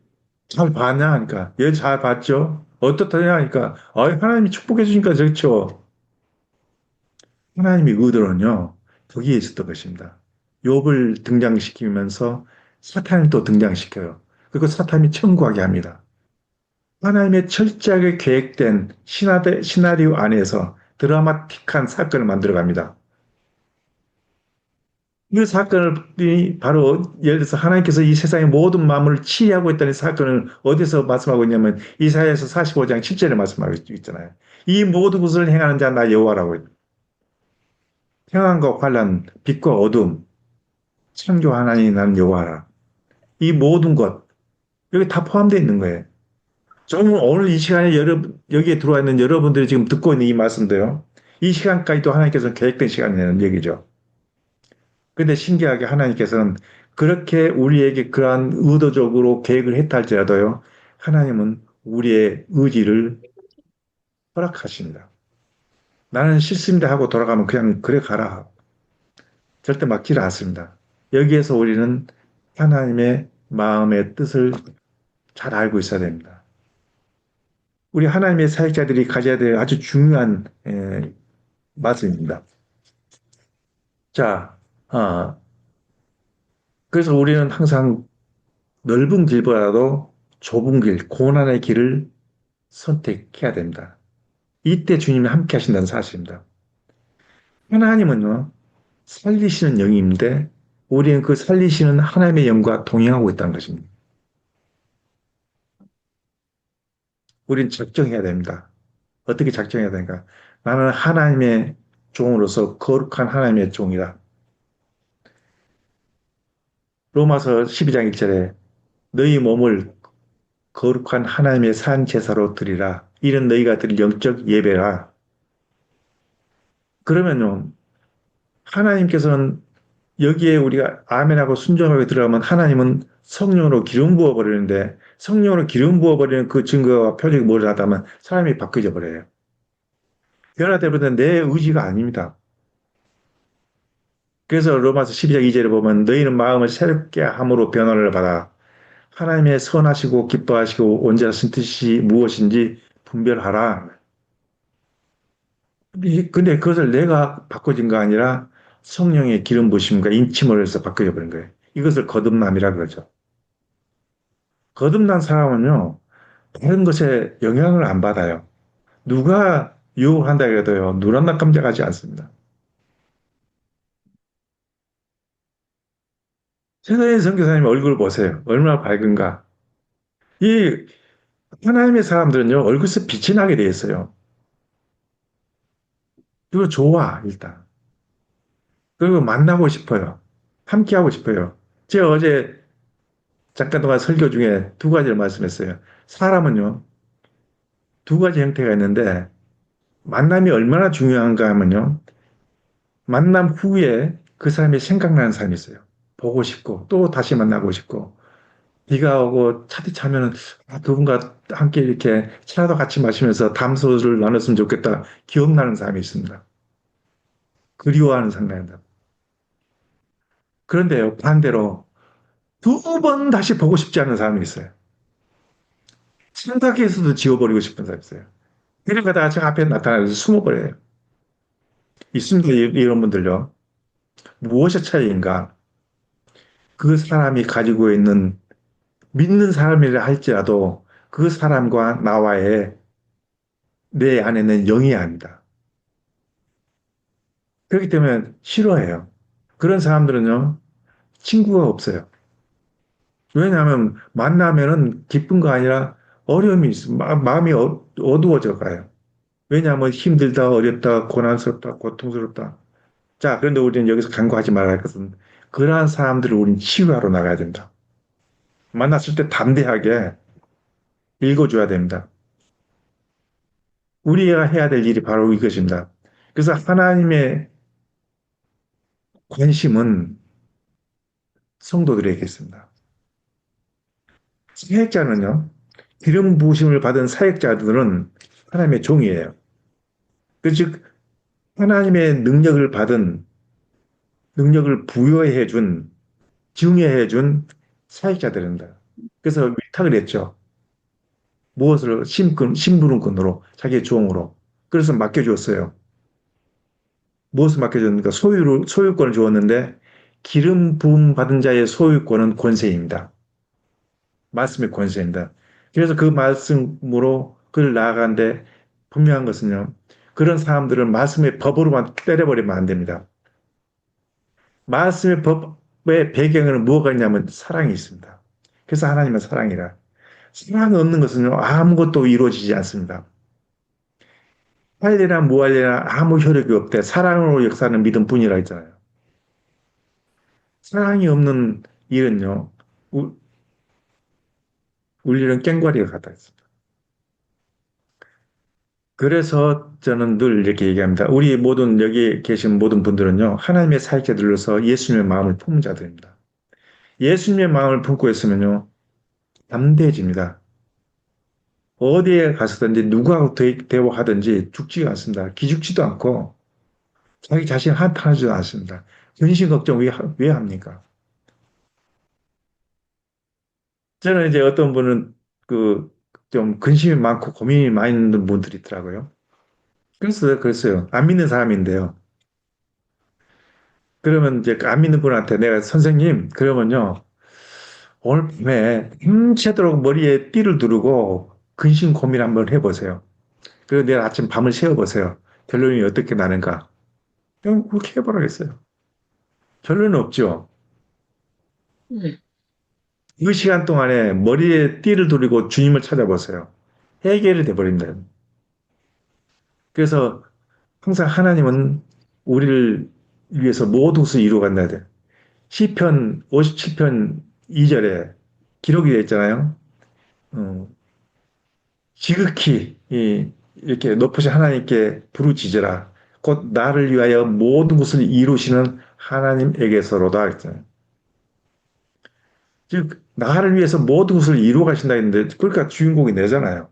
잘 봤냐 하니까 예, 잘 봤죠. 어떻다냐 하니까 하나님이 축복해 주니까 좋죠. 하나님의 의도는요. 거기에 있었던 것입니다. 욥을 등장시키면서 사탄을 또 등장시켜요. 그리고 사탄이 청구하게 합니다. 하나님의 철저하게 계획된 시나리오 안에서 드라마틱한 사건을 만들어갑니다. 이 사건이 바로 예를 들어서 하나님께서 이 세상의 모든 만물을 치리하고 있다는 사건을 어디서 말씀하고 있냐면 이사야서 45장 7절에 말씀하고 있잖아요. 이 모든 것을 행하는 자 나 여호와라고 했죠. 평안과 환난, 빛과 어둠, 창조 하나님 나는 여호와라. 이 모든 것 여기 다 포함되어 있는 거예요. 저는 오늘 이 시간에 여기에 들어와 있는 여러분들이 지금 듣고 있는 이 말씀도요. 이 시간까지도 하나님께서 계획된 시간이라는 얘기죠. 근데 신기하게 하나님께서는 그렇게 우리에게 그러한 의도적으로 계획을 했다 할지라도요, 하나님은 우리의 의지를 허락하십니다. 나는 싫습니다 하고 돌아가면 그냥 그래 가라. 절대 막지를 않습니다. 여기에서 우리는 하나님의 마음의 뜻을 잘 알고 있어야 됩니다. 우리 하나님의 사역자들이 가져야 될 아주 중요한 말씀입니다. 자, 그래서 우리는 항상 넓은 길보다도 좁은 길, 고난의 길을 선택해야 됩니다. 이때 주님이 함께 하신다는 사실입니다. 하나님은요, 살리시는 영인데, 우리는 그 살리시는 하나님의 영과 동행하고 있다는 것입니다. 우린 작정해야 됩니다. 어떻게 작정해야 되는가? 나는 하나님의 종으로서 거룩한 하나님의 종이다. 로마서 12장 1절에 너희 몸을 거룩한 하나님의 산 제사로 드리라. 이런 너희가 드릴 영적 예배라. 그러면요, 하나님께서는 여기에 우리가 아멘하고 순종하게 들어가면 하나님은 성령으로 기름 부어 버리는데 성령으로 기름 부어 버리는 그 증거와 표적이 뭘 하다면 사람이 바뀌어져 버려요. 변화되버리는 내 의지가 아닙니다. 그래서 로마서 12장 2절에 보면 너희는 마음을 새롭게 함으로 변화를 받아 하나님의 선하시고 기뻐하시고 온전하신 뜻이 무엇인지 분별하라. 근데 그것을 내가 바꿔진 거 아니라 성령의 기름 부으심과 인침을 해서 바뀌어 버린 거예요. 이것을 거듭남이라 그러죠. 거듭난 사람은요, 다른 것에 영향을 안 받아요. 누가 유혹을 한다 해도요, 누란나 깜짝하지 않습니다. 세상의 선교사님 얼굴 보세요. 얼마나 밝은가. 이 하나님의 사람들은요, 얼굴에서 빛이 나게 돼 있어요. 그리고 좋아, 일단. 그리고 만나고 싶어요. 함께 하고 싶어요. 제가 어제 잠깐 동안 설교 중에 두 가지를 말씀했어요. 사람은요, 두 가지 형태가 있는데, 만남이 얼마나 중요한가 하면요, 만남 후에 그 사람이 생각나는 사람이 있어요. 보고 싶고, 또 다시 만나고 싶고, 비가 오고 차디 차면은, 아, 그분과 함께 이렇게 차도 같이 마시면서 담소를 나눴으면 좋겠다. 기억나는 사람이 있습니다. 그리워하는 상황입니다. 그런데요, 반대로 두 번 다시 보고 싶지 않은 사람이 있어요. 생각에서도 지워버리고 싶은 사람이 있어요. 이러다가 저 앞에 나타나서 숨어버려요. 있습니다, 이런 분들요. 무엇의 차이인가? 그 사람이 가지고 있는 믿는 사람이라 할지라도 그 사람과 나와의 내 안에는 영이 아니다. 그렇기 때문에 싫어해요. 그런 사람들은요, 친구가 없어요. 왜냐하면 만나면은 기쁜 거 아니라 어려움이 있어. 마음이 어두워져 가요. 왜냐하면 힘들다, 어렵다, 고난스럽다, 고통스럽다. 자, 그런데 우리는 여기서 간과하지 말아야 할 것은 그러한 사람들을 우리는 치유하러 나가야 된다. 만났을 때 담대하게 읽어줘야 됩니다. 우리가 해야 될 일이 바로 이것입니다. 그래서 하나님의 관심은 성도들에게 있습니다. 사역자는요, 기름 부으심을 받은 사역자들은 하나님의 종이에요. 즉, 하나님의 능력을 받은, 능력을 부여해 준, 증여해 준 사역자들입니다. 그래서 위탁을 했죠. 무엇을 심부름꾼으로, 자기의 종으로. 그래서 맡겨주었어요. 무엇을 맡겨줬는가? 소유권을 주었는데, 기름 부음 받은 자의 소유권은 권세입니다. 말씀의 권세입니다. 그래서 그 말씀으로 그를 나아가는데 분명한 것은요. 그런 사람들은 말씀의 법으로만 때려버리면 안 됩니다. 말씀의 법의 배경에는 무엇가 있냐면 사랑이 있습니다. 그래서 하나님은 사랑이라. 사랑이 없는 것은요. 아무것도 이루어지지 않습니다. 할례나 무할례나 아무 효력이 없대. 사랑으로 역사하는 믿음뿐이라 했잖아요. 사랑이 없는 일은요. 울리는 꽹과리가 같다 했습니다. 그래서 저는 늘 이렇게 얘기합니다. 우리 모든 여기 계신 모든 분들은요. 하나님의 사역자들로서 예수님의 마음을 품은 자들입니다. 예수님의 마음을 품고 있으면요. 담대해집니다. 어디에 가서든지 누구하고 대화하든지 죽지가 않습니다. 기죽지도 않고 자기 자신 한탄하지도 않습니다. 근심 걱정 왜 합니까? 저는 이제 어떤 분은 그 좀 근심이 많고 고민이 많이 있는 분들이 있더라고요. 그래서 그랬어요. 안 믿는 사람인데요. 그러면 이제 안 믿는 분한테 내가 선생님, 그러면요. 오늘 밤에 밤새도록 머리에 띠를 두르고 근심 고민 한번 해보세요. 그리고 내일 아침 밤을 새워보세요. 결론이 어떻게 나는가? 그냥 그렇게 해보라겠어요. 결론은 없죠. 그 시간 동안에 머리에 띠를 두르고 주님을 찾아보세요. 해결이 돼버립니다. 그래서 항상 하나님은 우리를 위해서 모든 것을 이루어 간다 돼. 시편 57편 2절에 기록이 되어 있잖아요. 어, 지극히 이렇게 높으신 하나님께 부르짖으라. 곧 나를 위하여 모든 것을 이루시는 하나님에게서로다 했잖아요. 즉 나를 위해서 모든 것을 이루어 가신다 했는데 그러니까 주인공이 내잖아요.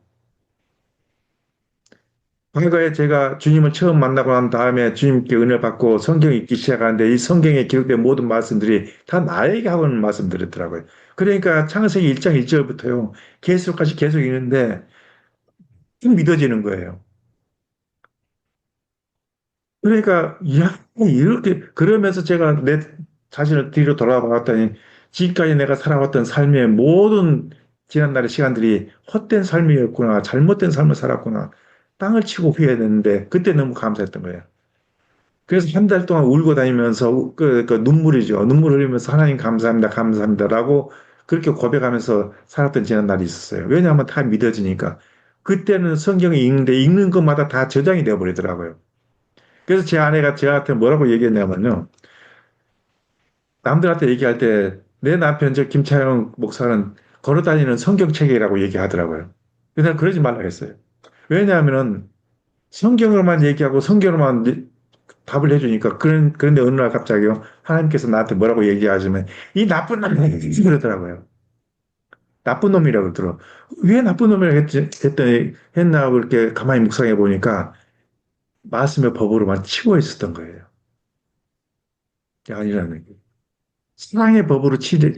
과거에 제가 주님을 처음 만나고 난 다음에 주님께 은혜를 받고 성경 읽기 시작하는데 이 성경에 기록된 모든 말씀들이 다 나에게 하고 있는 말씀들이더라고요. 그러니까 창세기 1장 1절부터요. 계속까지 계속 읽는데 좀 믿어지는 거예요. 그러니까 야 이렇게 그러면서 제가 내 자신을 뒤로 돌아봤더니 지금까지 내가 살아왔던 삶의 모든 지난날의 시간들이 헛된 삶이었구나 잘못된 삶을 살았구나 땅을 치고 후회했는데 그때 너무 감사했던 거예요. 그래서 한 달 동안 울고 다니면서 그 눈물이죠. 눈물 흘리면서 하나님 감사합니다, 감사합니다라고 그렇게 고백하면서 살았던 지난 날이 있었어요. 왜냐하면 다 믿어지니까. 그때는 성경을 읽는데 읽는 것마다 다 저장이 되어버리더라고요. 그래서 제 아내가 저한테 뭐라고 얘기했냐면요. 남들한테 얘기할 때 내 남편 저 김차영 목사는 걸어다니는 성경책이라고 얘기하더라고요. 근데 난 그러지 말라 했어요. 왜냐하면은 성경으로만 얘기하고 성경으로만 답을 해주니까 그런데 어느 날 갑자기요 하나님께서 나한테 뭐라고 얘기하시면 이 나쁜 놈이 그러더라고요. 나쁜 놈이라고 들어. 왜 나쁜 놈이라고 했더니 했나 하고 이렇게 가만히 묵상해 보니까 말씀의 법으로만 치고 있었던 거예요. 아니라는 게. 사랑의 법으로 치를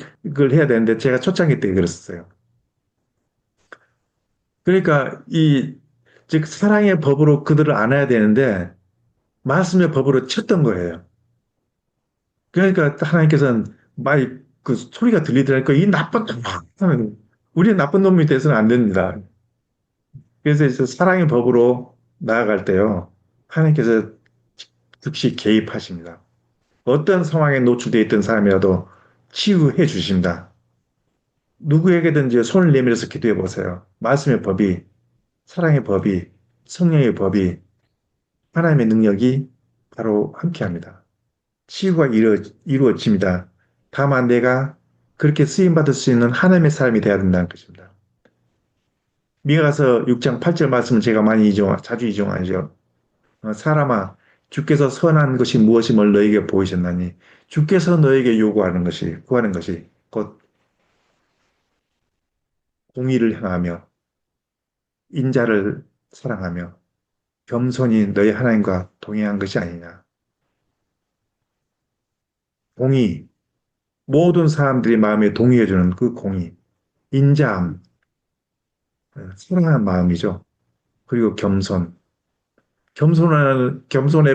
해야 되는데 제가 초창기 때 그랬어요. 그러니까 즉 사랑의 법으로 그들을 안아야 되는데 말씀의 법으로 쳤던 거예요. 그러니까 하나님께서는 많이 그 소리가 들리더라니까 이 나쁜 놈, 우리 나쁜 놈이 돼서는 안 됩니다. 그래서 이제 사랑의 법으로 나아갈 때요, 하나님께서 즉시 개입하십니다. 어떤 상황에 노출되어 있던 사람이라도 치유해 주십니다. 누구에게든지 손을 내밀어서 기도해 보세요. 말씀의 법이, 사랑의 법이, 성령의 법이, 하나님의 능력이 바로 함께합니다. 치유가 이루어집니다. 다만 내가 그렇게 쓰임받을 수 있는 하나님의 사람이 되어야 된다는 것입니다. 미가서 6장 8절 말씀을 제가 자주 이용하죠. 사람아, 주께서 선한 것이 무엇임을 너에게 보이셨나니 주께서 너에게 요구하는 것이, 구하는 것이 곧 공의를 행하며 인자를 사랑하며 겸손히 너희 하나님과 동행한 것이 아니냐. 공의, 모든 사람들이 마음에 동의해주는 그 공의, 인자함, 사랑하는 마음이죠. 그리고 겸손에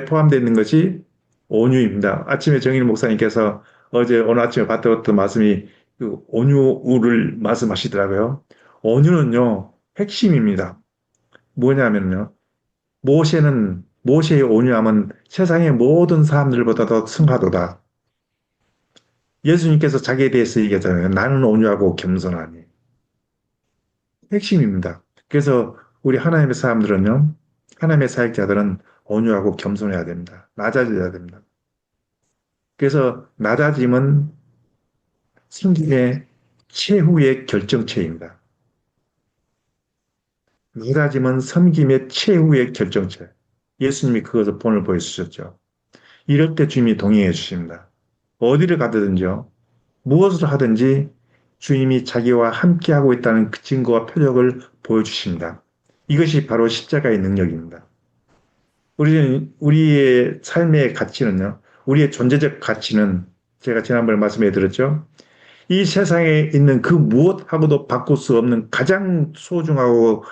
포함되어 있는 것이 온유입니다. 아침에 정인 목사님께서 어제 오늘 아침에 봤던 말씀이 그 온유를 말씀하시더라고요. 온유는요, 핵심입니다. 뭐냐면요, 모세의 온유함은 세상의 모든 사람들보다도 승하도다. 예수님께서 자기에 대해서 얘기하잖아요. 나는 온유하고 겸손하니. 핵심입니다. 그래서 우리 하나님의 사람들은요, 하나님의 사역자들은 온유하고 겸손해야 됩니다. 낮아져야 됩니다. 그래서 낮아짐은 승진의 최후의 결정체입니다. 낮아짐은 섬김의 최후의 결정체. 예수님이 그것을 본을 보여주셨죠. 이럴 때 주님이 동행해 주십니다. 어디를 가든지요, 무엇을 하든지 주님이 자기와 함께하고 있다는 그 증거와 표적을 보여주십니다. 이것이 바로 십자가의 능력입니다. 우리의 삶의 가치는요, 우리의 존재적 가치는 제가 지난번에 말씀해 드렸죠. 이 세상에 있는 그 무엇하고도 바꿀 수 없는 가장 소중하고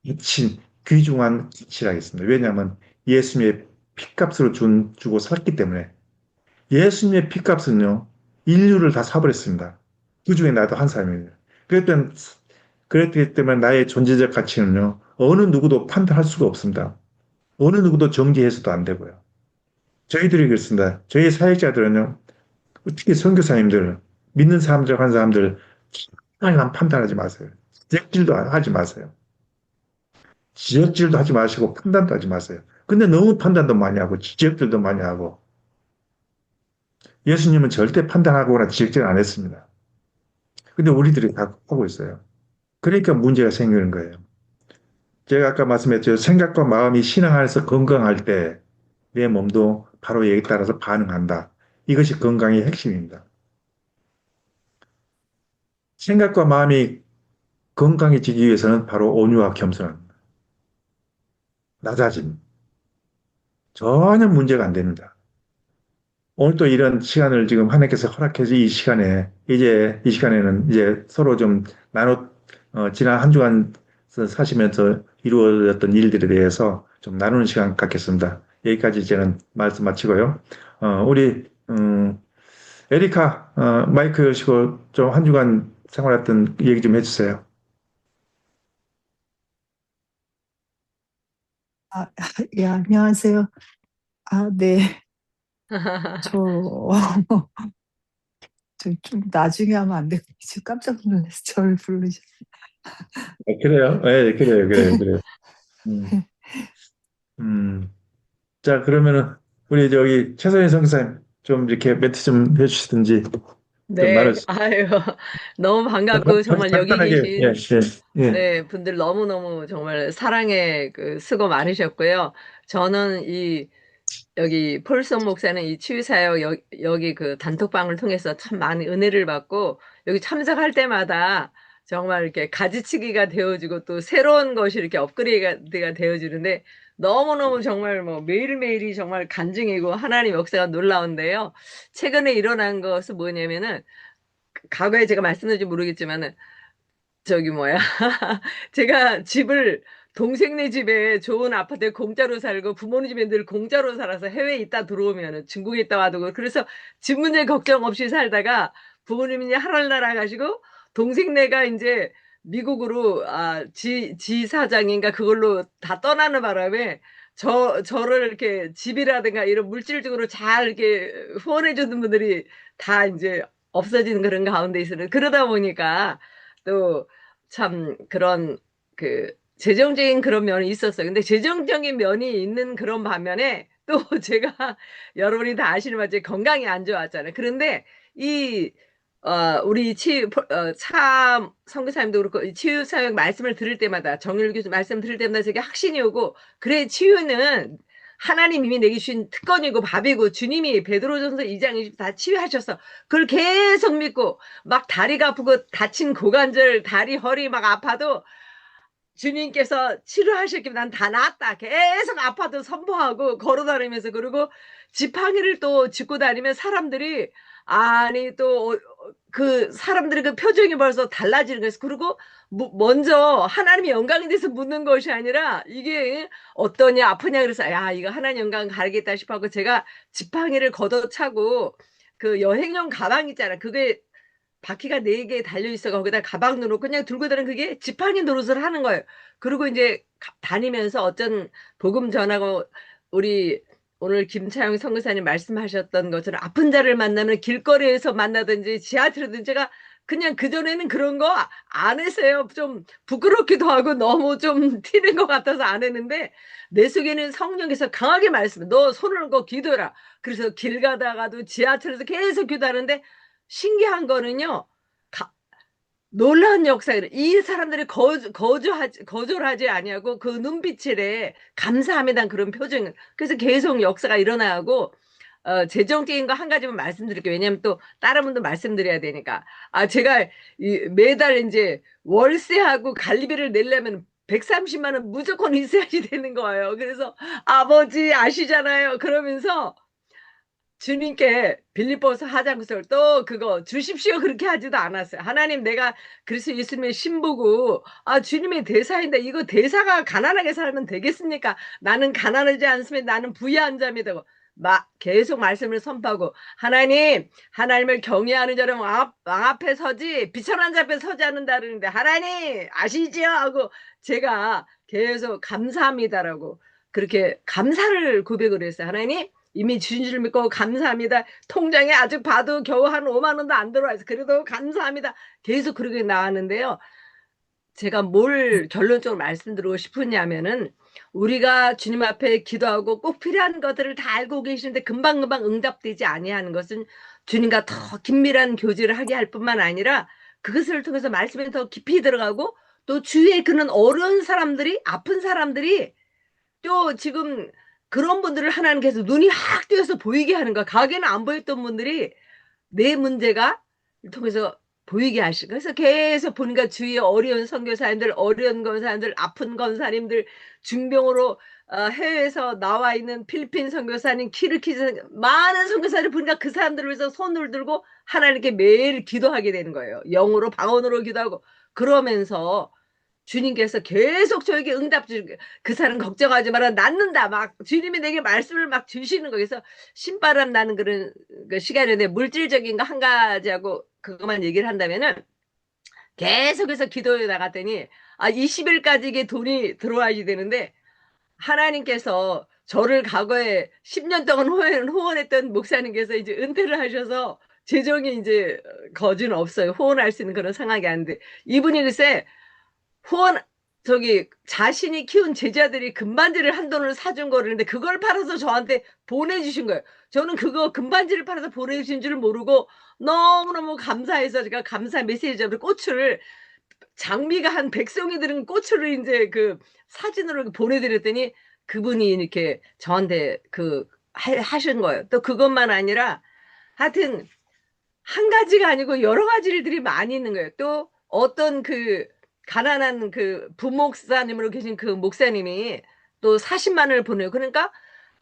미친 귀중한 가치라겠습니다. 왜냐하면 예수님의 피값으로 주고 살았기 때문에. 예수님의 피값은요, 인류를 다 사버렸습니다. 그 중에 나도 한 사람입니다. 그랬기 때문에 나의 존재적 가치는요, 어느 누구도 판단할 수가 없습니다. 어느 누구도 정지해서도 안 되고요. 저희들이 그렇습니다. 저희 사역자들은요, 특히 선교사님들, 믿는 사람들, 한 사람들, 잘 판단하지 마세요. 잭질도 하지 마세요. 지적질도 하지 마시고 판단도 하지 마세요. 근데 너무 판단도 많이 하고 지적질도 많이 하고 예수님은 절대 판단하거나 지적질 안 했습니다. 근데 우리들이 다 하고 있어요. 그러니까 문제가 생기는 거예요. 제가 아까 말씀했죠. 생각과 마음이 신앙 안에서 건강할 때 내 몸도 바로 여기에 따라서 반응한다. 이것이 건강의 핵심입니다. 생각과 마음이 건강해지기 위해서는 바로 온유와 겸손, 낮아짐. 전혀 문제가 안 됩니다. 오늘 또 이런 시간을 지금 하나님께서 허락해 주신 이 시간에, 이제 이 시간에는 이제 서로 좀 지난 한 주간 사시면서 이루어졌던 일들에 대해서 좀 나누는 시간 갖겠습니다. 여기까지 저는 말씀 마치고요. 우리, 에리카, 마이크 여시고 좀 한 주간 생활했던 얘기 좀 해주세요. 아, 예, 안녕하세요. 네. 저, 좀 나중에 하면 안 되고, 지금 깜짝 놀랐어요. 저를 부르셔. 그래요? 네, 그래요, 그래요, 네. 그래요. 음, 음. 자, 그러면은, 우리 저기, 최선희 선교사님, 좀 이렇게 멘트 좀 해주시든지, 좀 네, 나눠주세요. 아유, 너무 반갑고, 정말 여기 간단하게, 예, 계신, 예, 네, 분들 너무너무 정말 사랑의 그 수고 많으셨고요. 저는 여기 폴son 목사는 이 치유사역 여기 그 단톡방을 통해서 참 많은 은혜를 받고, 여기 참석할 때마다 정말 이렇게 가지치기가 되어지고 또 새로운 것이 이렇게 업그레이드가 되어지는데, 너무너무 정말 뭐 매일매일이 정말 간증이고 하나님 역사가 놀라운데요. 최근에 일어난 것은 뭐냐면은, 과거에 제가 말씀드린지 모르겠지만은 저기 뭐야 제가 집을 동생네 집에 좋은 아파트에 공짜로 살고 부모님 집에 늘 공짜로 살아서 해외에 있다 들어오면은 중국에 있다 와도 그래서 집 문제 걱정 없이 살다가 부모님이 하늘나라 가시고 동생네가 이제 미국으로 지 사장인가 그걸로 다 떠나는 바람에 저를 이렇게 집이라든가 이런 물질적으로 잘 이렇게 후원해 주는 분들이 다 이제 없어지는 그런 가운데 있어요. 그러다 보니까 또 참 그런 그 재정적인 그런 면이 있었어요. 근데 재정적인 면이 있는 그런 반면에 또 제가 여러분이 다 아시는 바처럼 건강이 안 좋았잖아요. 그런데 이 우리 차 선교사님도 그렇고 이 치유 사역 말씀을 들을 때마다 정율 교수 말씀 들을 때마다 제게 확신이 오고 그래 치유는 하나님 이미 내게 주신 특권이고 밥이고 주님이 베드로전서 2장 20 다 치유하셔서 그걸 계속 믿고 막 다리가 아프고 다친 고관절 다리 허리 막 아파도 주님께서 치료하셨기에 난 다 나았다 계속 아파도 선포하고 걸어다니면서 그리고 지팡이를 또 짚고 다니면 사람들이 아니 또 그 사람들의 그 표정이 벌써 달라지는 거예요. 그리고 먼저 하나님의 영광에 대해서 묻는 것이 아니라 이게 어떠냐 아프냐 그래서 야 이거 하나님 영광 가리겠다 싶어서 제가 지팡이를 걷어차고 그 여행용 가방 있잖아. 그게 바퀴가 4개 달려있어 거기다 가방 넣어놓고 그냥 들고 다니는 그게 지팡이 노릇을 하는 거예요. 그리고 이제 다니면서 어쩐 복음 전하고 우리 오늘 김차영 선교사님 말씀하셨던 것처럼 아픈 자를 만나면 길거리에서 만나든지 지하철이든지 제가 그냥 그전에는 그런 거 안 했어요. 좀 부끄럽기도 하고 너무 좀 튀는 것 같아서 안 했는데 내 속에는 성령께서 강하게 말씀해. 너 손을 얹고 기도해라. 그래서 길 가다가도 지하철에서 계속 기도하는데 신기한 거는요. 놀라운 역사를 이 사람들이 거절하지 아니하고 그 눈빛에 감사합니다 그런 표정을 그래서 계속 역사가 일어나고 재정적인 거 한 가지만 말씀드릴게요. 왜냐하면 또 다른 분도 말씀드려야 되니까 제가 매달 이제 월세하고 관리비를 내려면 130만 원 무조건 있어야지 되는 거예요. 그래서 아버지 아시잖아요. 그러면서 주님께 빌립보서 4장구절 또 그거 주십시오 그렇게 하지도 않았어요. 하나님 내가 그리스도 예수님의 신부고 주님의 대사인데 이거 대사가 가난하게 살면 되겠습니까? 나는 가난하지 않습니다. 나는 부유한 자입니다. 계속 말씀을 선포하고 하나님을 경외하는 자는 왕 앞에 서지 비천한 자 앞에 서지 않는다 그러는데 하나님 아시지요? 하고 제가 계속 감사합니다라고 그렇게 감사를 고백을 했어요. 하나님 이미 주신 줄 믿고 감사합니다. 통장에 아직 봐도 겨우 한 5만 원도 안 들어와서 그래도 감사합니다. 계속 그렇게 나왔는데요. 제가 뭘 결론적으로 말씀드리고 싶으냐면은 우리가 주님 앞에 기도하고 꼭 필요한 것들을 다 알고 계시는데 금방금방 응답되지 아니하는 것은 주님과 더 긴밀한 교제를 하게 할 뿐만 아니라 그것을 통해서 말씀에 더 깊이 들어가고 또 주위에 그런 어려운 사람들이 아픈 사람들이 또 지금 그런 분들을 하나님께서 눈이 확 뜨여서 보이게 하는 거야. 가게는 안 보였던 분들이 내 문제가 통해서 보이게 하시고 그래서 계속 보니까 주위에 어려운 선교사님들, 어려운 권사님들, 아픈 권사님들, 중병으로 해외에서 나와 있는 필리핀 선교사님, 키르키즈 많은 선교사를 보니까 그 사람들을 위해서 손을 들고 하나님께 매일 기도하게 되는 거예요. 영으로 방언으로 기도하고 그러면서 주님께서 계속 저에게 응답 주시고 그 사람 걱정하지 마라 낫는다 막 주님이 내게 말씀을 막 주시는 거예요. 그래서 신바람 나는 그런 그 시간인데 물질적인 거 한 가지하고 그것만 얘기를 한다면은 계속해서 기도해 나갔더니 20일까지 이게 돈이 들어와야 되는데 하나님께서 저를 과거에 10년 동안 후원했던 목사님께서 이제 은퇴를 하셔서 재정이 이제 거진 없어요. 후원할 수 있는 그런 상황이 아닌데 이분이 글쎄 후원 자신이 키운 제자들이 금반지를 한 돈을 사준 거를 근데 그걸 팔아서 저한테 보내주신 거예요. 저는 그거 금반지를 팔아서 보내주신 줄 모르고 너무너무 감사해서 제가 감사 메시지로 꽃을 장미가 한 100송이 들은 꽃을 이제 그 사진으로 보내드렸더니 그분이 이렇게 저한테 하신 거예요. 또 그것만 아니라 하여튼 한 가지가 아니고 여러 가지 일들이 많이 있는 거예요. 또 어떤 가난한 부목사님으로 계신 그 목사님이 또 40만 원을 보내요. 그러니까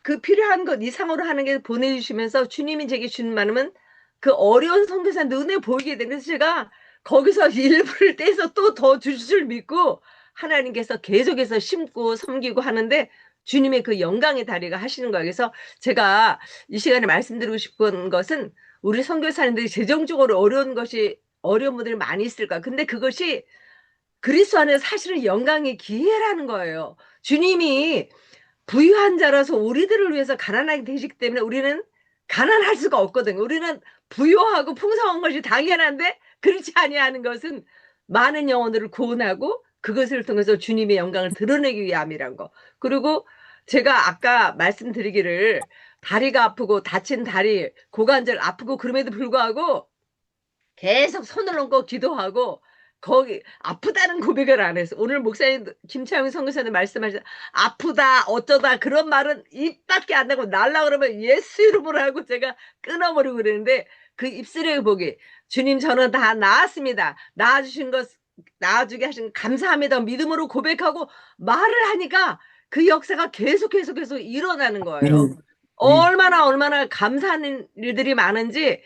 그 필요한 것 이상으로 하는 게 보내주시면서 주님이 제게 주는 말은 그 어려운 선교사 눈에 보이게 된 그래서 제가 거기서 일부를 떼서 또 더 주실 줄 믿고 하나님께서 계속해서 심고 섬기고 하는데 주님의 그 영광의 다리가 하시는 거예요. 그래서 제가 이 시간에 말씀드리고 싶은 것은 우리 선교사님들이 재정적으로 어려운 분들이 많이 있을까. 근데 그것이 그리스도 안에 사실은 영광의 기회라는 거예요. 주님이 부유한 자라서 우리들을 위해서 가난하게 되시기 때문에 우리는 가난할 수가 없거든요. 우리는 부유하고 풍성한 것이 당연한데 그렇지 아니하는 것은 많은 영혼들을 구원하고 그것을 통해서 주님의 영광을 드러내기 위함이란 거. 그리고 제가 아까 말씀드리기를 다리가 아프고 다친 다리, 고관절 아프고 그럼에도 불구하고 계속 손을 얹고 기도하고 거기 아프다는 고백을 안 해서 오늘 목사님 김창훈 선교사님 말씀하신 아프다 어쩌다 그런 말은 입밖에 안 나고 날라 그러면 예수 이름으로 하고 제가 끊어버리고 그러는데 그 입술의 복이 주님 저는 다 나았습니다. 나아주게 하신 감사합니다. 믿음으로 고백하고 말을 하니까 그 역사가 계속 일어나는 거예요. 얼마나 감사한 일들이 많은지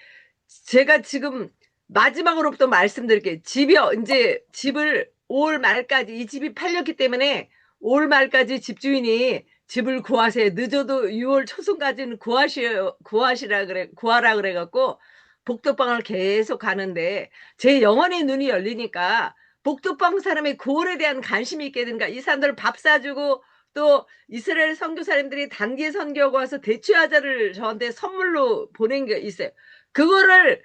제가 지금 마지막으로부터 말씀드릴게요. 집을 올 말까지 이 집이 팔렸기 때문에 올 말까지 집주인이 집을 구하세요. 늦어도 6월 초순까지는 구하라 그래갖고 복덕방을 계속 가는데 제 영혼의 눈이 열리니까 복덕방 사람의 구원에 대한 관심이 있게 되니까 이 사람들 밥 사주고 또 이스라엘 선교사님들이 단기 선교하고 와서 대추야자를 저한테 선물로 보낸 게 있어요. 그거를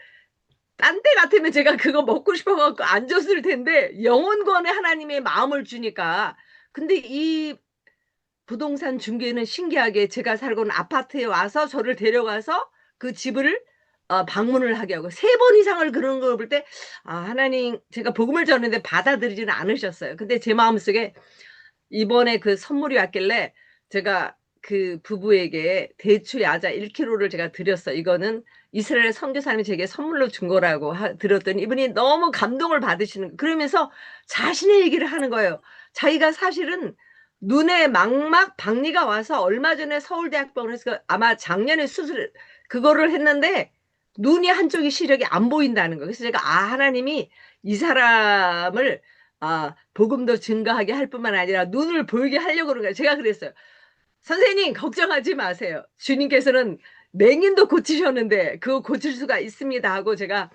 딴 때 같으면 제가 그거 먹고 싶어갖고 안 줬을 텐데 영혼권에 하나님의 마음을 주니까 근데 이 부동산 중개는 신기하게 제가 살고 있는 아파트에 와서 저를 데려가서 그 집을 방문을 하게 하고 3번 이상을 그런 걸 볼 때 하나님 제가 복음을 전했는데 받아들이지는 않으셨어요. 근데 제 마음속에 이번에 그 선물이 왔길래 제가 그 부부에게 대추 야자 1kg를 제가 드렸어요. 이거는 이스라엘 선교사님이 제게 선물로 준 거라고 들었더니 이분이 너무 감동을 받으시는 거예요. 그러면서 자신의 얘기를 하는 거예요. 자기가 사실은 눈에 망막 박리가 와서 얼마 전에 서울대학병원에서 아마 작년에 그거를 했는데 눈이 한쪽이 시력이 안 보인다는 거예요. 그래서 제가 하나님이 이 사람을 복음도 증가하게 할 뿐만 아니라 눈을 보이게 하려고 그런 거예요. 제가 그랬어요. 선생님 걱정하지 마세요. 주님께서는 맹인도 고치셨는데 그거 고칠 수가 있습니다 하고 제가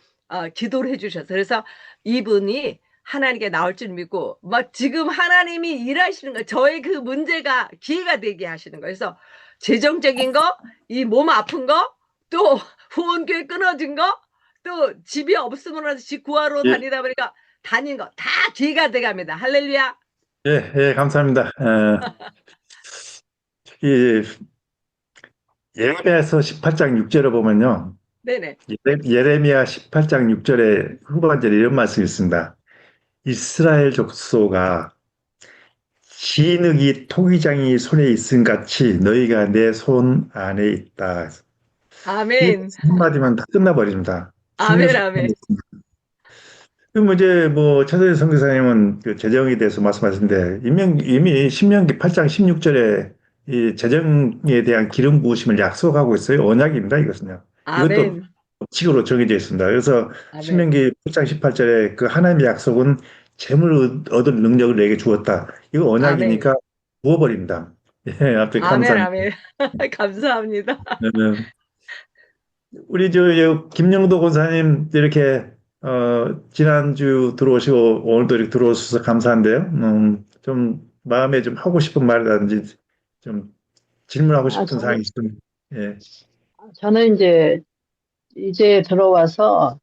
기도를 해주셨어요. 그래서 이분이 하나님께 나올 줄 믿고 막 지금 하나님이 일하시는 거예요. 저의 그 문제가 기회가 되게 하시는 거예요. 그래서 재정적인 거, 이 몸 아픈 거, 또 후원교회 끊어진 거, 또 집이 없으면 집 구하러 다니다 보니까 다닌 거 다 뒤가 돼갑니다. 할렐루야. 예, 예, 감사합니다. 이 예레미야서 18장 6절에 보면요. 네네. 예레미야 18장 6절에 후반절에 이런 말씀이 있습니다. 이스라엘 족속아, 진흙이 토기장이 손에 있음 같이 너희가 내 손 안에 있다. 이 아멘. 한마디만 다 끝나버립니다. 주의 아멘, 손 안에 아멘. 있습니다. 그럼 이제 뭐 차도현 선교사님은 그 재정에 대해서 말씀하시는데 이미 신명기 8장 16절에 이 재정에 대한 기름 부으심을 약속하고 있어요. 언약입니다. 이것은요. 이것도 아멘. 법칙으로 정해져 있습니다. 그래서 아멘. 신명기 8장 18절에 그 하나님의 약속은 재물 얻을 능력을 내게 주었다. 이거 아멘. 언약이니까 부어버립니다. 예, 아무튼 아멘, 감사합니다. 아멘. 감사합니다. 네, 네. 우리 김영도 권사님 이렇게 지난주 들어오시고 오늘도 이렇게 들어오셔서 감사한데요. 좀 마음에 좀 하고 싶은 말이라든지 좀 질문하고 아, 싶은 사항이 있으면 예. 저는 이제 들어와서,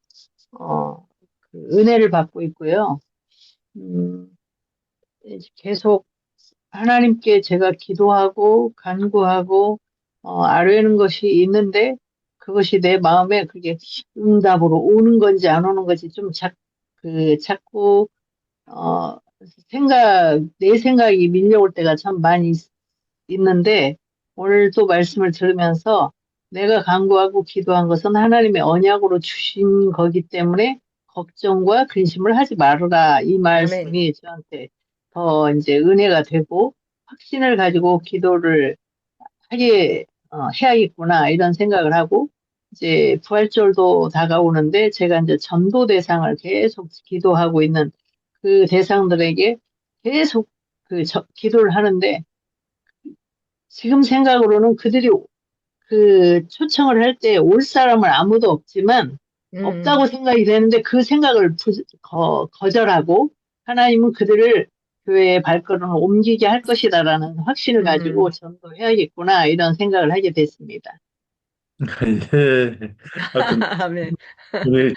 어, 그 은혜를 받고 있고요. 음, 이제 계속 하나님께 제가 기도하고, 간구하고, 아뢰는 것이 있는데, 그것이 내 마음에 그게 응답으로 오는 건지 안 오는 건지 좀 자꾸, 어, 내 생각이 밀려올 때가 참 많이 있는데 오늘 또 말씀을 들으면서 내가 간구하고 기도한 것은 하나님의 언약으로 주신 거기 때문에 걱정과 근심을 하지 말아라. 이 아멘. 말씀이 저한테 더 이제 은혜가 되고 확신을 가지고 기도를 해야겠구나 이런 생각을 하고 이제 부활절도 다가오는데 제가 이제 전도 대상을 계속 기도하고 있는 그 대상들에게 계속 기도를 하는데 지금 생각으로는 그들이 그 초청을 할 때 올 사람을 아무도 없지만 없다고 생각이 되는데 그 생각을 거절하고 하나님은 그들을 교회의 발걸음을 옮기게 할 것이다라는 확신을 가지고 전도해야겠구나 이런 생각을 하게 됐습니다. 예. 하여튼 아멘. 우리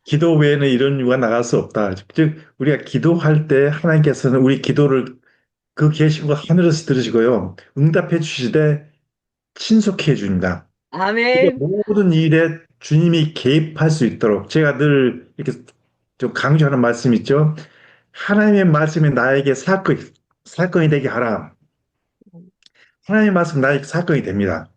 기도 외에는 이런 이유가 나갈 수 없다. 즉 우리가 기도할 때 하나님께서는 우리 기도를 그 계시고 하늘에서 들으시고요. 응답해 주시되 친속해 줍니다. 그러니까 아멘. 모든 일에 주님이 개입할 수 있도록 제가 늘 이렇게 좀 강조하는 말씀 있죠. 하나님의 말씀이 나에게 사건이 되게 하라. 하나님의 말씀 나에게 사건이 됩니다.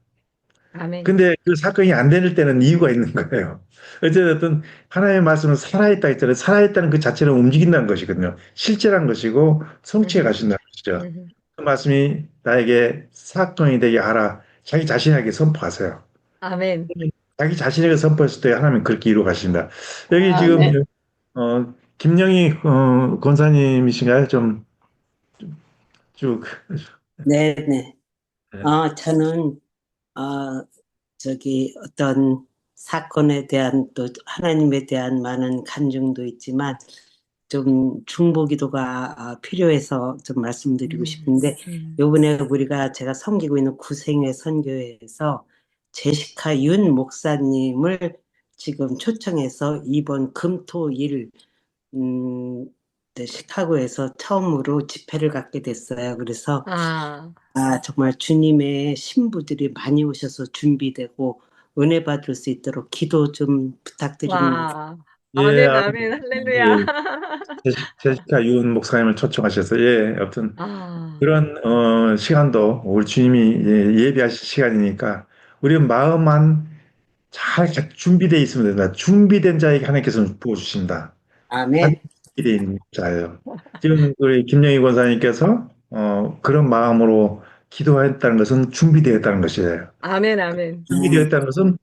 아멘. 근데 그 사건이 안 되는 때는 이유가 있는 거예요. 어쨌든 하나님의 말씀은 살아있다 했잖아요. 살아있다는 그 자체는 움직인다는 것이거든요. 실제란 것이고 성취해 가신다는 것이죠. 그 말씀이 나에게 사건이 되게 하라. 자기 자신에게 선포하세요. 아멘. 자기 자신에게 선포했을 때 하나님 그렇게 이루어 가신다. 여기 지금 네. 김영희 권사님이신가요? 좀 쭉. 네네. 네. 저는, 어떤 사건에 대한 또 하나님에 대한 많은 간증도 있지만 좀 중보기도가 필요해서 좀 말씀드리고 싶은데 요번에 제가 섬기고 있는 구생회 선교회에서 제시카 윤 목사님을 지금 초청해서 이번 금토일 시카고에서 처음으로 집회를 갖게 됐어요. 그래서 정말 주님의 신부들이 많이 오셔서 준비되고 은혜 받을 수 있도록 기도 좀 부탁드립니다. 와. 예, 아멘, 아멘, 할렐루야. 제시카 윤 목사님을 초청하셔서 아무튼 아, 그런 시간도 우리 주님이 예비하신 시간이니까 우리 마음만 잘 준비되어 있으면 된다. 준비된 자에게 하나님께서는 부어주신다. 아멘. 준비되어 있는 자예요. 지금 우리 김영희 권사님께서 그런 마음으로 기도했다는 것은 준비되었다는 것이에요. 아멘, 아멘. 준비되었다는 것은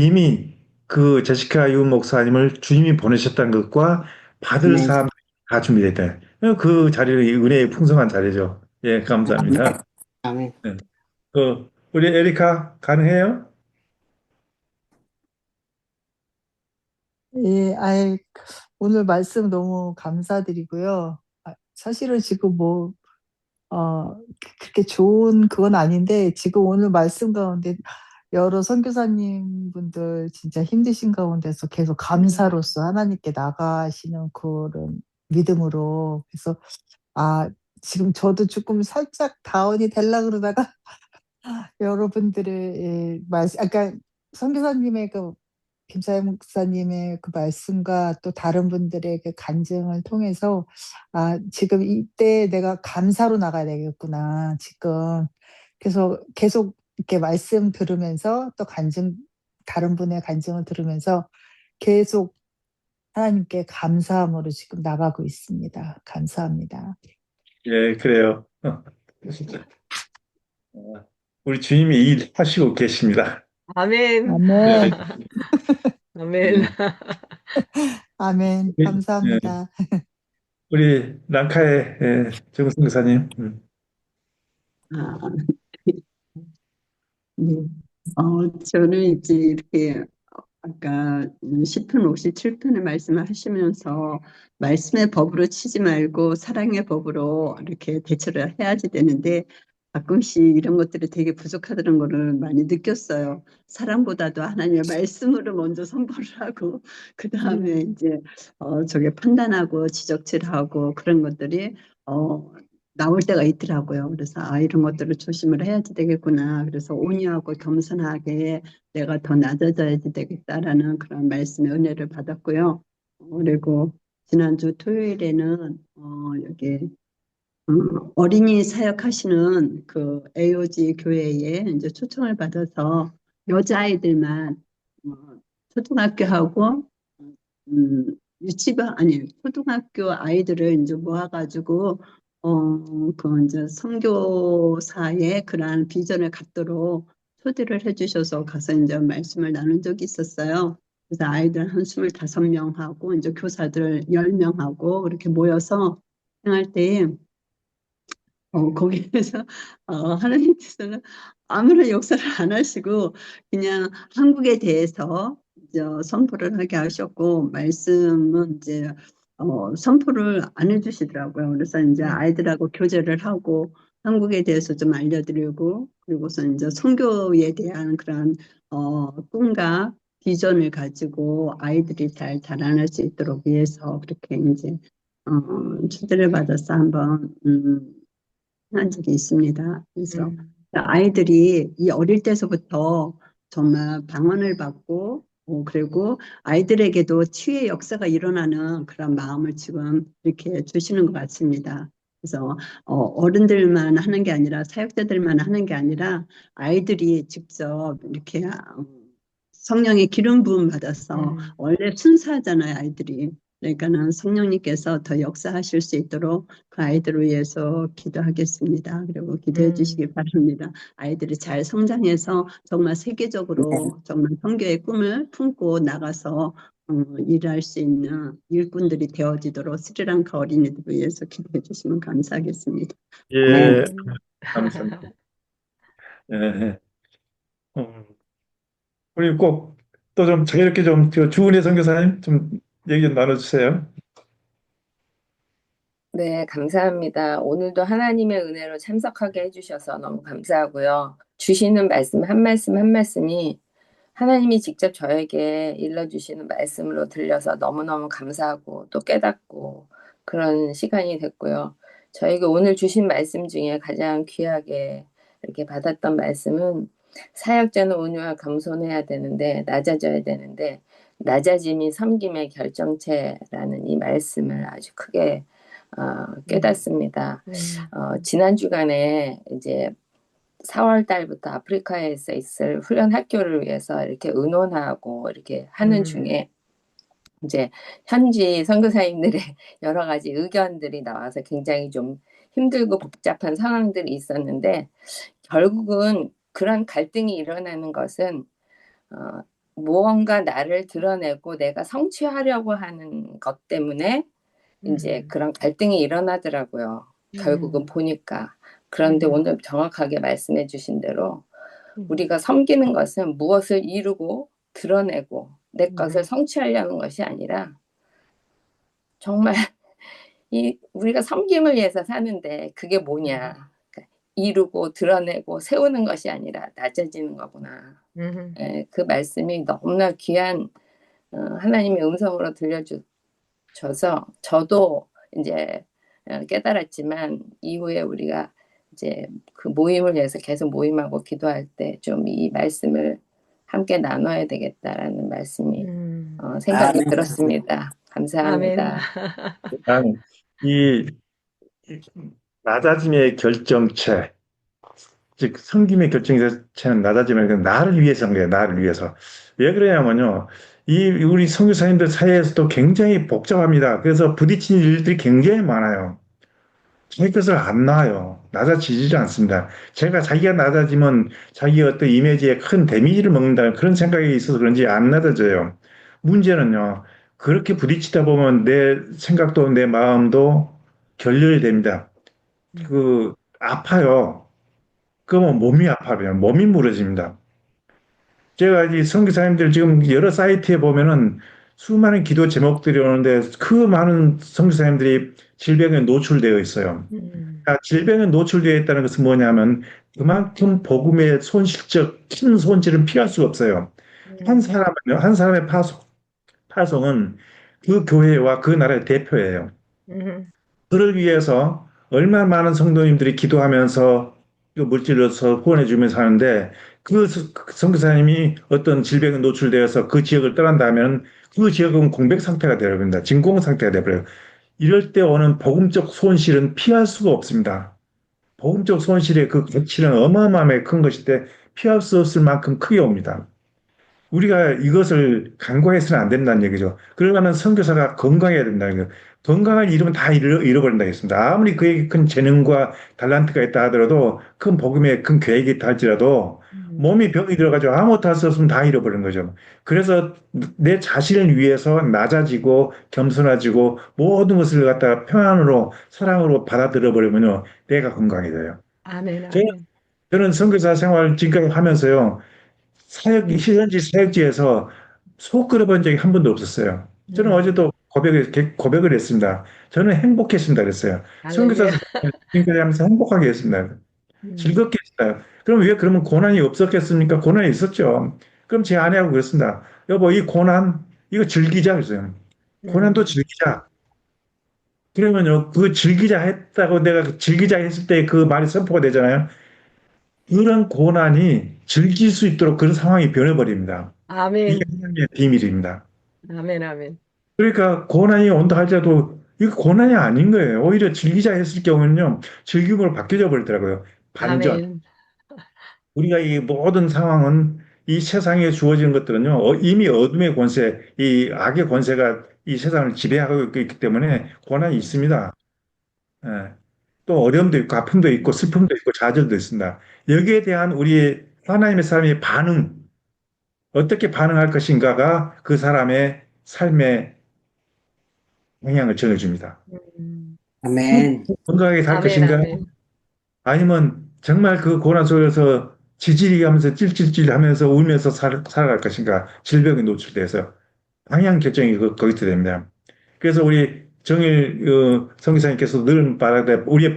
이미 그 제시카 윤 목사님을 주님이 보내셨다는 것과 받을 사람 다 준비됐다. 그 자리는 은혜의 풍성한 자리죠. 예, 감사합니다. 아멘. 네. 우리 에리카 가능해요? 예, 오늘 말씀 너무 감사드리고요. 사실은 지금 그렇게 좋은 그건 아닌데, 지금 오늘 말씀 가운데 여러 선교사님 분들 진짜 힘드신 가운데서 계속 감사로서 하나님께 나가시는 그런 믿음으로. 그래서 지금 저도 조금 살짝 다운이 되려 그러다가 여러분들의 말씀, 아까 선교사님의 김사영 목사님의 그 말씀과 또 다른 분들의 그 간증을 통해서 지금 이때 내가 감사로 나가야 되겠구나 지금. 그래서 계속 이렇게 말씀 들으면서 또 다른 분의 간증을 들으면서 계속 하나님께 감사함으로 지금 나가고 있습니다. 감사합니다. 예, 그래요. 진짜. 우리 주님이 일하시고 계십니다. 아멘. 아멘. 아멘. 아멘. 예, 감사합니다. 우리 랑카의 정승 교사님. 아, 네. 저는 이제 이렇게 아까 10편 57편의 말씀을 하시면서 말씀의 법으로 치지 말고 사랑의 법으로 이렇게 대처를 해야지 되는데 가끔씩 이런 것들이 되게 부족하다는 거를 많이 느꼈어요. 사랑보다도 하나님의 말씀으로 먼저 선포를 하고 그 다음에 이제 저게 판단하고 지적질하고 그런 것들이 나올 때가 있더라고요. 그래서 이런 것들을 조심을 해야지 되겠구나. 그래서 온유하고 겸손하게 내가 더 낮아져야지 되겠다라는 그런 말씀의 은혜를 받았고요. 그리고 지난주 토요일에는 여기 어린이 사역하시는 그 AOG 교회에 이제 초청을 받아서 여자아이들만 초등학교하고 유치반 아니 초등학교 아이들을 이제 모아가지고 그 이제 선교사의 그러한 비전을 갖도록 초대를 해주셔서 가서 이제 말씀을 나눈 적이 있었어요. 그래서 아이들 한 25명하고 이제 교사들 10명하고 그렇게 모여서 행할 때에 거기에서 하나님께서는 아무런 역사를 안 하시고 그냥 한국에 대해서 이제 선포를 하게 하셨고 말씀은 이제 선포를 안 해주시더라고요. 그래서 이제 아이들하고 교제를 하고 한국에 대해서 좀 알려드리고 그리고서 이제 선교에 대한 그런 꿈과 비전을 가지고 아이들이 잘 자라날 수 있도록 위해서 그렇게 이제 초대를 받아서 한번 한 적이 있습니다. 그래서 아이들이 이 어릴 때서부터 정말 방언을 받고 그리고 아이들에게도 치유의 역사가 일어나는 그런 마음을 지금 이렇게 주시는 것 같습니다. 그래서 어른들만 하는 게 아니라 사역자들만 하는 게 아니라 아이들이 직접 이렇게 성령의 기름 부음 받아서 원래 순수하잖아요, 아이들이. 그러니까는 성령님께서 더 역사하실 수 있도록 그 아이들을 위해서 기도하겠습니다. 그리고 기도해 주시기 바랍니다. 아이들이 잘 성장해서 정말 세계적으로 정말 선교의 꿈을 품고 나가서 일할 수 있는 일꾼들이 되어지도록 스리랑카 어린이들을 위해서 기도해 주시면 감사하겠습니다. 예, 감사합니다. 예, 우리 꼭 또 좀 자유롭게 좀 주은혜 선교사님 좀 얘기 좀 나눠주세요. 네, 감사합니다. 오늘도 하나님의 은혜로 참석하게 해주셔서 너무 감사하고요. 주시는 말씀 한 말씀 한 말씀이 하나님이 직접 저에게 일러주시는 말씀으로 들려서 너무너무 감사하고 또 깨닫고 그런 시간이 됐고요. 저에게 오늘 주신 말씀 중에 가장 귀하게 이렇게 받았던 말씀은 사역자는 온유와 겸손해야 되는데 낮아져야 되는데 낮아짐이 섬김의 결정체라는 이 말씀을 아주 크게 깨닫습니다. 지난 주간에 이제 4월 달부터 아프리카에서 있을 훈련 학교를 위해서 이렇게 의논하고 이렇게 하는 중에 이제 현지 선교사님들의 여러 가지 의견들이 나와서 굉장히 좀 힘들고 복잡한 상황들이 있었는데 결국은 그런 갈등이 일어나는 것은 무언가 나를 드러내고 내가 성취하려고 하는 것 때문에 이제 그런 갈등이 일어나더라고요. 결국은 보니까. 그런데 오늘 정확하게 말씀해 주신 대로 우리가 섬기는 것은 무엇을 이루고 드러내고 내 것을 성취하려는 것이 아니라 정말 우리가 섬김을 위해서 사는데 그게 뭐냐. 그러니까 이루고 드러내고 세우는 것이 아니라 낮아지는 거구나. 예, 그 말씀이 너무나 귀한 하나님의 음성으로 들려주셔서 저도 이제 깨달았지만 이후에 우리가 이제 그 모임을 위해서 계속 모임하고 기도할 때 좀 이 말씀을 함께 나눠야 되겠다라는 말씀이 생각이 아멘. 들었습니다. 감사합니다. 난 이 낮아짐의 결정체, 즉 섬김의 결정체는 낮아짐을 나를 위해서 한 거예요. 나를 위해서. 왜 그러냐면요. 이 우리 선교사님들 사이에서도 굉장히 복잡합니다. 그래서 부딪히는 일들이 굉장히 많아요. 자기 것을 안 놔요. 낮아지질 않습니다. 제가 자기가 낮아지면 자기 어떤 이미지에 큰 데미지를 먹는다는 그런 생각이 있어서 그런지 안 낮아져요. 문제는요. 그렇게 부딪히다 보면 내 생각도 내 마음도 결렬이 됩니다. 아파요. 그러면 몸이 아파요. 몸이 무너집니다. 제가 이 선교사님들 지금 여러 사이트에 보면은 수많은 기도 제목들이 오는데 그 많은 선교사님들이 질병에 노출되어 있어요. 그러니까 질병에 노출되어 있다는 것은 뭐냐면 그만큼 복음의 손실적 큰 손실은 피할 수가 없어요. 한 사람의 파송은 그 교회와 그 나라의 대표예요. 그를 위해서 얼마나 많은 성도님들이 기도하면서 그 물질로서 후원해 주면서 하는데 그 선교사님이 어떤 질병에 노출되어서 그 지역을 떠난다면 그 지역은 공백 상태가 되어버립니다. 진공 상태가 되어버려요. 이럴 때 오는 복음적 손실은 피할 수가 없습니다. 복음적 손실의 그 가치는 어마어마하게 큰 것인데 피할 수 없을 만큼 크게 옵니다. 우리가 이것을 간과해서는 안 된다는 얘기죠. 그러려면 선교사가 건강해야 된다는 거예요. 건강을 잃으면 다 잃어버린다 했습니다. 아무리 그에게 큰 재능과 달란트가 있다 하더라도 큰 복음에 큰 계획이 있다 할지라도 몸이 병이 들어가지고 아무것도 할 수 없으면 다 잃어버리는 거죠. 그래서 내 자신을 위해서 낮아지고 겸손해지고 모든 것을 갖다가 평안으로 사랑으로 받아들여 버리면요. 내가 건강이 돼요. 아멘, 저는, 아멘. 저는 선교사 생활 지금까지 하면서요. 현지 사역지에서 속 끓여본 적이 한 번도 없었어요. 저는 어제도 고백을 했습니다. 저는 행복했습니다. 그랬어요. 선교사 할렐루야. 지금까지 하면서 행복하게 했습니다. 즐겁게 했어요. 그럼 왜 그러면 고난이 없었겠습니까? 고난이 있었죠. 그럼 제 아내하고 그랬습니다. 여보, 이 고난, 이거 즐기자. 그랬어요. 고난도 즐기자. 그러면요, 그 즐기자 했다고 내가 그 즐기자 했을 때 그 말이 선포가 되잖아요. 그런 고난이 즐길 수 있도록 그런 상황이 변해버립니다. 이게 아멘, 하나님의 비밀입니다. 아멘, 아멘. 그러니까 고난이 온다 할지라도 이거 고난이 아닌 거예요. 오히려 즐기자 했을 경우는요, 즐김으로 바뀌어 버리더라고요. 반전. 아멘. 우리가 이 모든 상황은 이 세상에 주어지는 것들은요, 이미 어둠의 권세, 이 악의 권세가 이 세상을 지배하고 있기 때문에 고난이 있습니다. 예. 또 어려움도 있고 아픔도 있고 슬픔도 있고 좌절도 있습니다. 여기에 대한 우리 하나님의 사람의 반응, 어떻게 반응할 것인가가 그 사람의 삶의 영향을 정해줍니다. 아멘. 건강하게 살 아멘, 것인가? 아멘. 아니면 정말 그 고난 속에서 지질이 하면서 찔찔찔 하면서 울면서 살아갈 것인가? 질병에 노출돼서 방향 결정이 거기서 됩니다. 그래서 우리 정일 성기사님께서 늘 말하되 우리의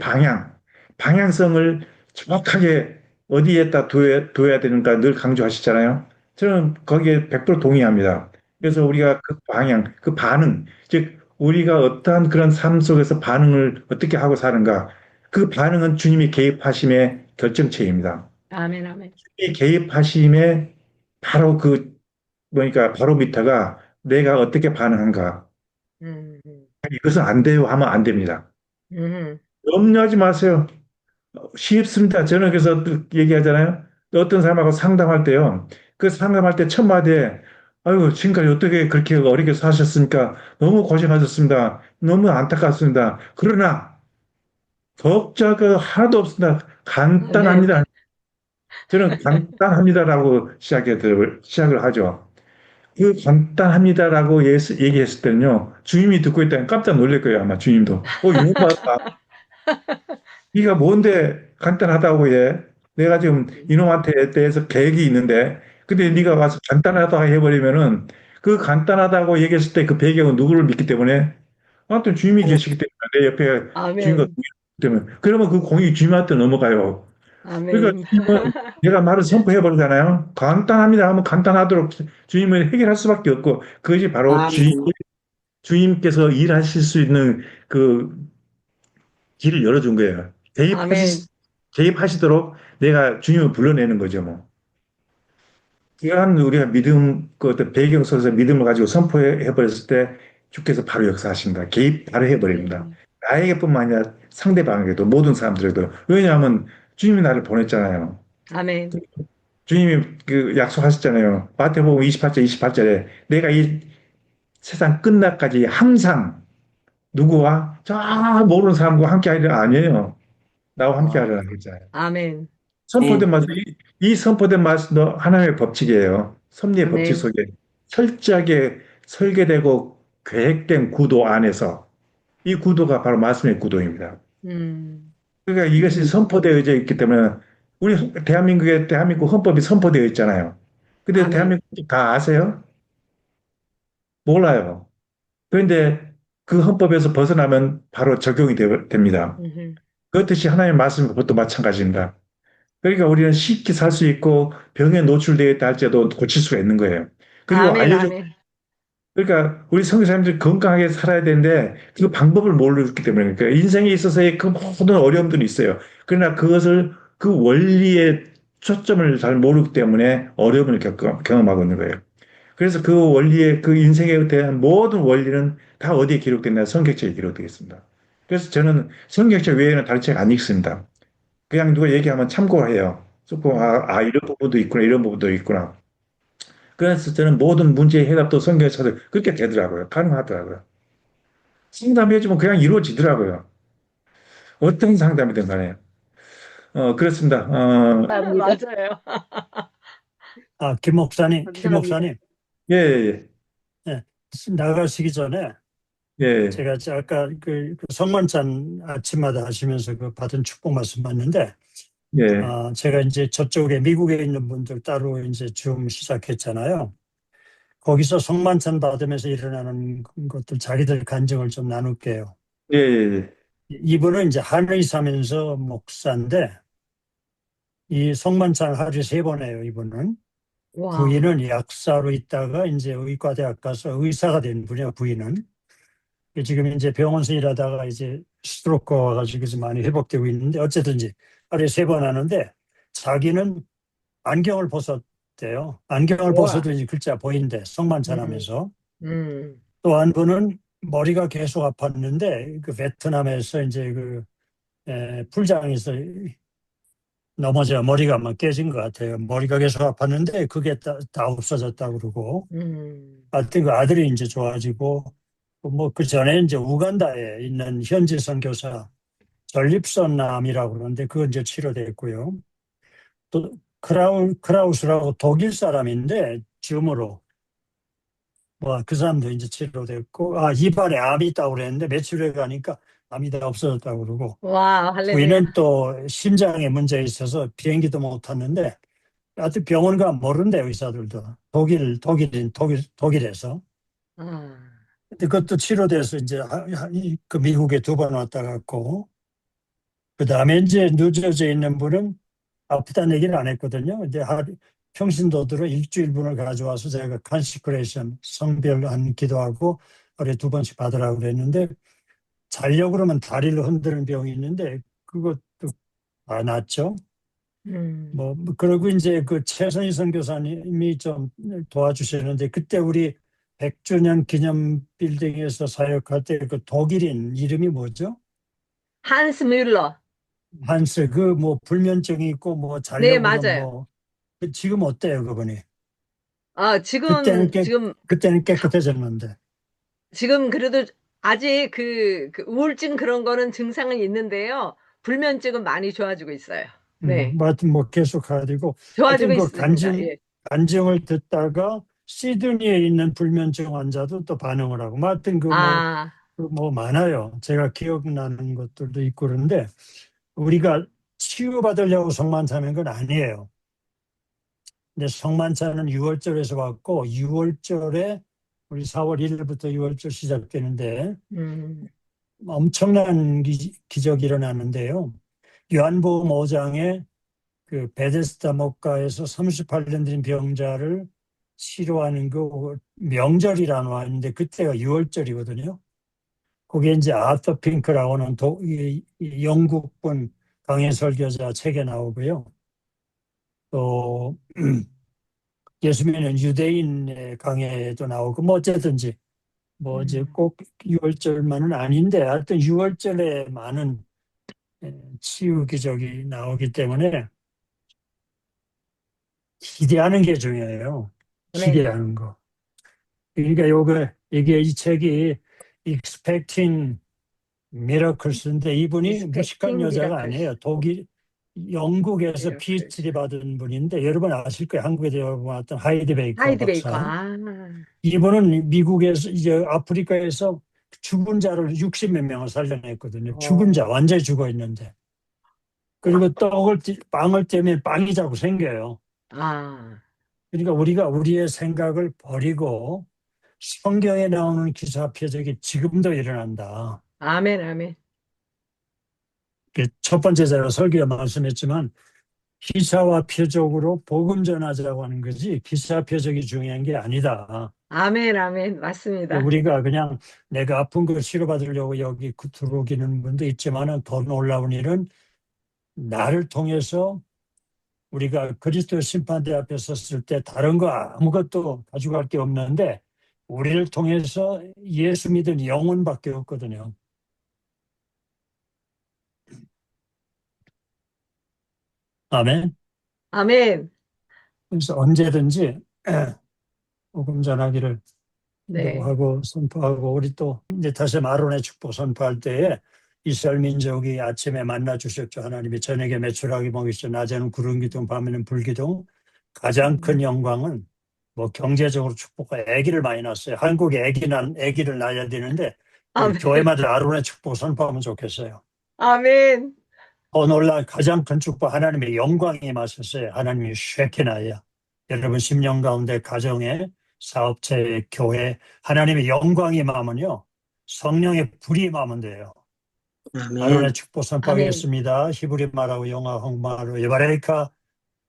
방향성을 정확하게 어디에다 둬야 되는가 늘 강조하시잖아요. 저는 거기에 100% 동의합니다. 그래서 우리가 그 방향, 그 반응, 즉 우리가 어떠한 그런 삶 속에서 반응을 어떻게 하고 사는가, 그 반응은 주님이 개입하심의 결정체입니다. 아멘, 아멘. 주님이 개입하심의 바로 그러니까 바로 밑에가 내가 어떻게 반응한가. 음, 이것은 안 돼요 하면 안 됩니다. 음, 염려하지 마세요. 쉽습니다. 저는 그래서 얘기하잖아요. 어떤 사람하고 상담할 때요. 그 상담할 때 첫 마디에 아유, 지금까지 어떻게 그렇게 어렵게 사셨습니까? 너무 고생하셨습니다. 너무 안타깝습니다. 그러나 걱정이 하나도 없습니다. 아멘. 간단합니다. 저는 간단합니다라고 시작을 하죠. 그 간단합니다라고 얘기했을 때는요, 주님이 듣고 있다면 깜짝 놀랄 거예요, 아마 주님도. 이거 봐. 네가 뭔데 간단하다고 해? 내가 지금 이놈한테 대해서 계획이 있는데, 근데 네가 와서 간단하다고 해버리면은 그 간단하다고 얘기했을 때 그 배경은 누구를 믿기 때문에, 아무튼 주님이 계시기 때문에 내 옆에 주님과 아멘. 동행하기 때문에, 그러면 그 공이 주님한테 넘어가요. 그러니까 아멘. 주님은 내가 말을 선포해 버리잖아요. 간단합니다 하면 간단하도록 주님은 해결할 수밖에 없고 그것이 바로 아멘. 주님께서 일하실 수 있는 그 길을 열어준 거예요. 아멘. 개입하시도록 내가 주님을 불러내는 거죠, 뭐. 그러한 우리가 믿음, 그 어떤 배경 속에서 믿음을 가지고 선포해 버렸을 때 주께서 바로 역사하십니다. 개입 바로 해버립니다. 나에게뿐만 아니라 상대방에게도 모든 사람들에게도. 왜냐하면 주님이 나를 보냈잖아요. 아멘. 주님이 그 약속하셨잖아요. 마태복음 28절, 28절에 내가 이 세상 끝날까지 항상 누구와 저 모르는 사람과 함께 하리라 아니에요. 나와 함께 하리라 그랬잖아요. 아멘. 선포된 말씀, 이 선포된 말씀도 하나님의 법칙이에요. 섭리의 법칙 아멘. 속에 철저하게 설계되고 계획된 구도 안에서 이 구도가 바로 말씀의 구도입니다. 그러니까 이것이 선포되어져 있기 때문에 우리 대한민국 헌법이 선포되어 있잖아요. 근데 아멘. 대한민국 다 아세요? 몰라요. 그런데 그 헌법에서 벗어나면 바로 적용이 됩니다. 그렇듯이 하나님의 말씀은 그것도 마찬가지입니다. 그러니까 우리는 쉽게 살 수 있고 병에 노출되어 있다 할지라도 고칠 수가 있는 거예요. 그리고 아멘. 아멘. 그러니까 우리 선교사님들이 건강하게 살아야 되는데 그 방법을 모르기 때문에 그러니까 인생에 있어서의 그 모든 어려움들이 있어요. 그러나 그것을 그 원리에 초점을 잘 모르기 때문에 어려움을 경험하고 있는 거예요. 그래서 그 원리에 그 인생에 대한 모든 원리는 다 어디에 기록됐나 성경책에 기록되어 있습니다. 그래서 저는 성경책 외에는 다른 책 안 읽습니다. 그냥 누가 얘기하면 참고해요. 이런 부분도 있구나, 이런 부분도 있구나. 그래서 저는 모든 문제의 해답도 성경에 찾아 그렇게 되더라고요. 가능하더라고요. 상담해주면 그냥 이루어지더라고요. 어떤 상담이든 간에. 그렇습니다. 맞아요. 김 목사님, 감사합니다. 예, 예, 예, 나가시기 전에 예, 예, 제가 아까 그 성만찬 아침마다 하시면서 그 받은 축복 말씀 봤는데, 예, 제가 이제 저쪽에 미국에 있는 분들 따로 이제 줌 시작했잖아요. 거기서 성만찬 받으면서 일어나는 것들 자기들 간증을 좀 나눌게요. 예, 예, 이분은 이제 하늘에 사면서 목사인데 이 성만찬 하루에 3번 해요. 이분은. 와. 부인은 약사로 있다가 이제 의과대학 가서 의사가 된 분이야. 부인은. 지금 이제 병원에서 일하다가 이제 스트로크가 와가지고 이제 많이 회복되고 있는데 어쨌든지 하루에 3번 하는데 자기는 안경을 벗었대요. 안경을 우와. 벗어도 이제 글자 보인대. 성만찬 하면서. 음. 또 한 분은 머리가 계속 아팠는데 그 베트남에서 이제 그 풀장에서 넘어져 머리가 막 깨진 것 같아요. 머리가 계속 아팠는데 그게 다 없어졌다 그러고. 하여튼 그 아들이 이제 좋아지고 뭐 그 전에 이제 우간다에 있는 현지 선교사 전립선암이라고 그러는데 그건 이제 치료됐고요. 또 크라우스라고 독일 사람인데 줌으로 뭐 그 사람도 이제 치료됐고 입안에 암이 있다고 그랬는데 며칠 후에 가니까 암이 다 없어졌다고 그러고 와, 할렐루야. 부인은 또 심장에 문제 있어서 비행기도 못 탔는데 하여튼 병원 가면 모른대요 의사들도 독일에서 근데 그것도 치료돼서 이제 그 미국에 2번 왔다 갔고 그 다음에 이제 누저지에 있는 분은 아프다는 얘기를 안 했거든요. 근데 평신도들을 일주일분을 가져와서 제가 컨시크레이션 성별한 기도하고 하루에 2번씩 받으라고 그랬는데 자려고 그러면 다리를 흔드는 병이 있는데 그것도 다 낫죠. 뭐 그리고 이제 그 최선희 선교사님이 좀 도와주셨는데 그때 우리 100주년 기념 빌딩에서 사역할 때 그 독일인 이름이 뭐죠? 한스 뮬러. 한스 그 뭐 불면증이 있고 뭐 네, 자려고 맞아요. 그러면 뭐 지금 어때요 그분이? 지금 그때는 깨끗해졌는데. 지금 그래도 아직 그 우울증 그런 거는 증상은 있는데요. 불면증은 많이 좋아지고 있어요. 네. 하여튼 뭐 계속 가야 되고. 좋아지고 하여튼 있습니다. 예. 간증을 듣다가 시드니에 있는 불면증 환자도 또 반응을 하고. 하여튼 뭐 많아요. 제가 기억나는 것들도 있고 그런데 우리가 치유받으려고 성만찬하는 건 아니에요. 근데 성만찬은 6월절에서 왔고 6월절에 우리 4월 1일부터 6월절 시작되는데 엄청난 기적이 일어나는데요. 요한복음 5장에 그 베데스다 목가에서 38년 된 병자를 치료하는 그 명절이라 나왔는데 그때가 6월절이거든요. 거기에 이제 아터 핑크라고는 이 영국분 강해 설교자 책에 나오고요. 또 예수 믿는 유대인의 강해에도 나오고 뭐 어쨌든지 뭐 이제 꼭 6월절만은 아닌데 하여튼 6월절에 많은 치유 기적이 나오기 때문에 기대하는 게 중요해요. 기대하는 거. 그러니까 이게 이 책이 Expecting Miracles인데 이분이 무식한 여자가 아니에요. 영국에서 PhD 받은 분인데 여러분 아실 거예요. 한국에 왔던 하이드 베이커 박사. 이분은 미국에서 이제 아프리카에서 죽은 자를 60몇 명을 살려냈거든요. 죽은 자 완전히 죽어 있는데. 그리고 빵을 떼면 빵이 자꾸 생겨요. 그러니까 우리가 우리의 생각을 버리고 성경에 나오는 기사 표적이 지금도 일어난다. 아멘, 아멘. 첫 번째 제가 설교에 말씀했지만 기사와 표적으로 복음 전하자고 하는 거지 기사 표적이 중요한 게 아니다. 아멘, 아멘. 맞습니다. 우리가 그냥 내가 아픈 걸 치료받으려고 여기 들어오기는 분도 있지만 더 놀라운 일은 나를 통해서 우리가 그리스도 심판대 앞에 섰을 때 다른 거 아무것도 가져갈 게 없는데 우리를 통해서 예수 믿은 영혼밖에 없거든요. 아멘. 아멘. 그래서 언제든지 복음 전하기를 기도하고 선포하고 우리 또 이제 다시 아론의 축복 선포할 때에 이스라엘 민족이 아침에 만나 주셨죠. 하나님이 저녁에 메추라기 먹이시죠. 낮에는 구름 기둥 밤에는 불 기둥. 가장 큰 영광은 뭐 경제적으로 축복과 아기를 많이 낳았어요. 한국에 아기를 낳아야 되는데 교회마다 아론의 축복 선포하면 좋겠어요. 아멘. 놀라운 가장 큰 축복 하나님의 영광이 임하셨어요. 하나님이 쉐키나야. 여러분 10년 가운데 가정에 사업체에 교회 하나님의 영광이 임하면요. 성령의 불이 임하면 돼요. 아론의 축복 선포하겠습니다. 히브리 말하고 영어 한국말로 예바레이카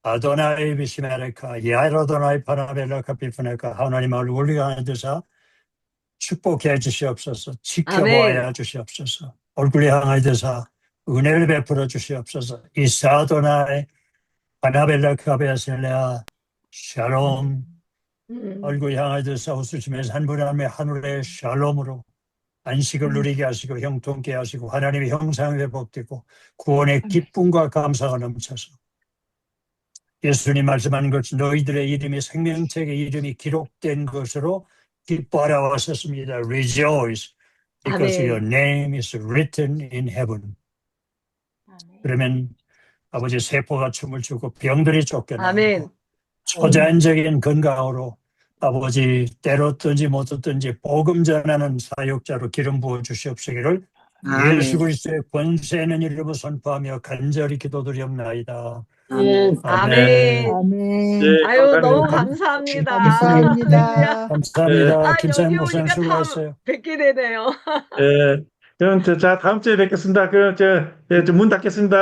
아도나이 비시메레카 야이로도나이 파라벨라카 비프네카 하나님 얼굴이 하나 되사 축복해 주시옵소서. 지켜보아야 주시옵소서. 얼굴이 향하여 되사 은혜를 베풀어 주시옵소서. 이사도나이 파나벨라카 베아셀레아 샬롬 얼굴 향하여 되사 웃으시면서 한 분 하나님의 하늘의 샬롬으로 안식을 누리게 하시고 형통케 하시고 하나님의 형상이 회복되고 구원의 기쁨과 감사가 넘쳐서 예수님 말씀하는 것이 너희들의 이름이 생명책의 이름이 기록된 것으로 기뻐하라 하셨습니다. Rejoice because your name is written in heaven. 그러면 아버지 세포가 춤을 추고 병들이 쫓겨나고 초자연적인 건강으로 아버지 때로든지 못했든지 복음 전하는 사역자로 기름 부어 주시옵시기를 예수 그리스도의 권세 있는 이름으로 선포하며 간절히 기도드리옵나이다. 아멘. 아멘. 아유, 너무 감사합니다. 감사합니다. 감사합니다. 김사님 여기 목사님 오니까 수고하셨어요. 뵙게 되네요. 그럼 다음 주에 뵙겠습니다. 그럼 문 닫겠습니다.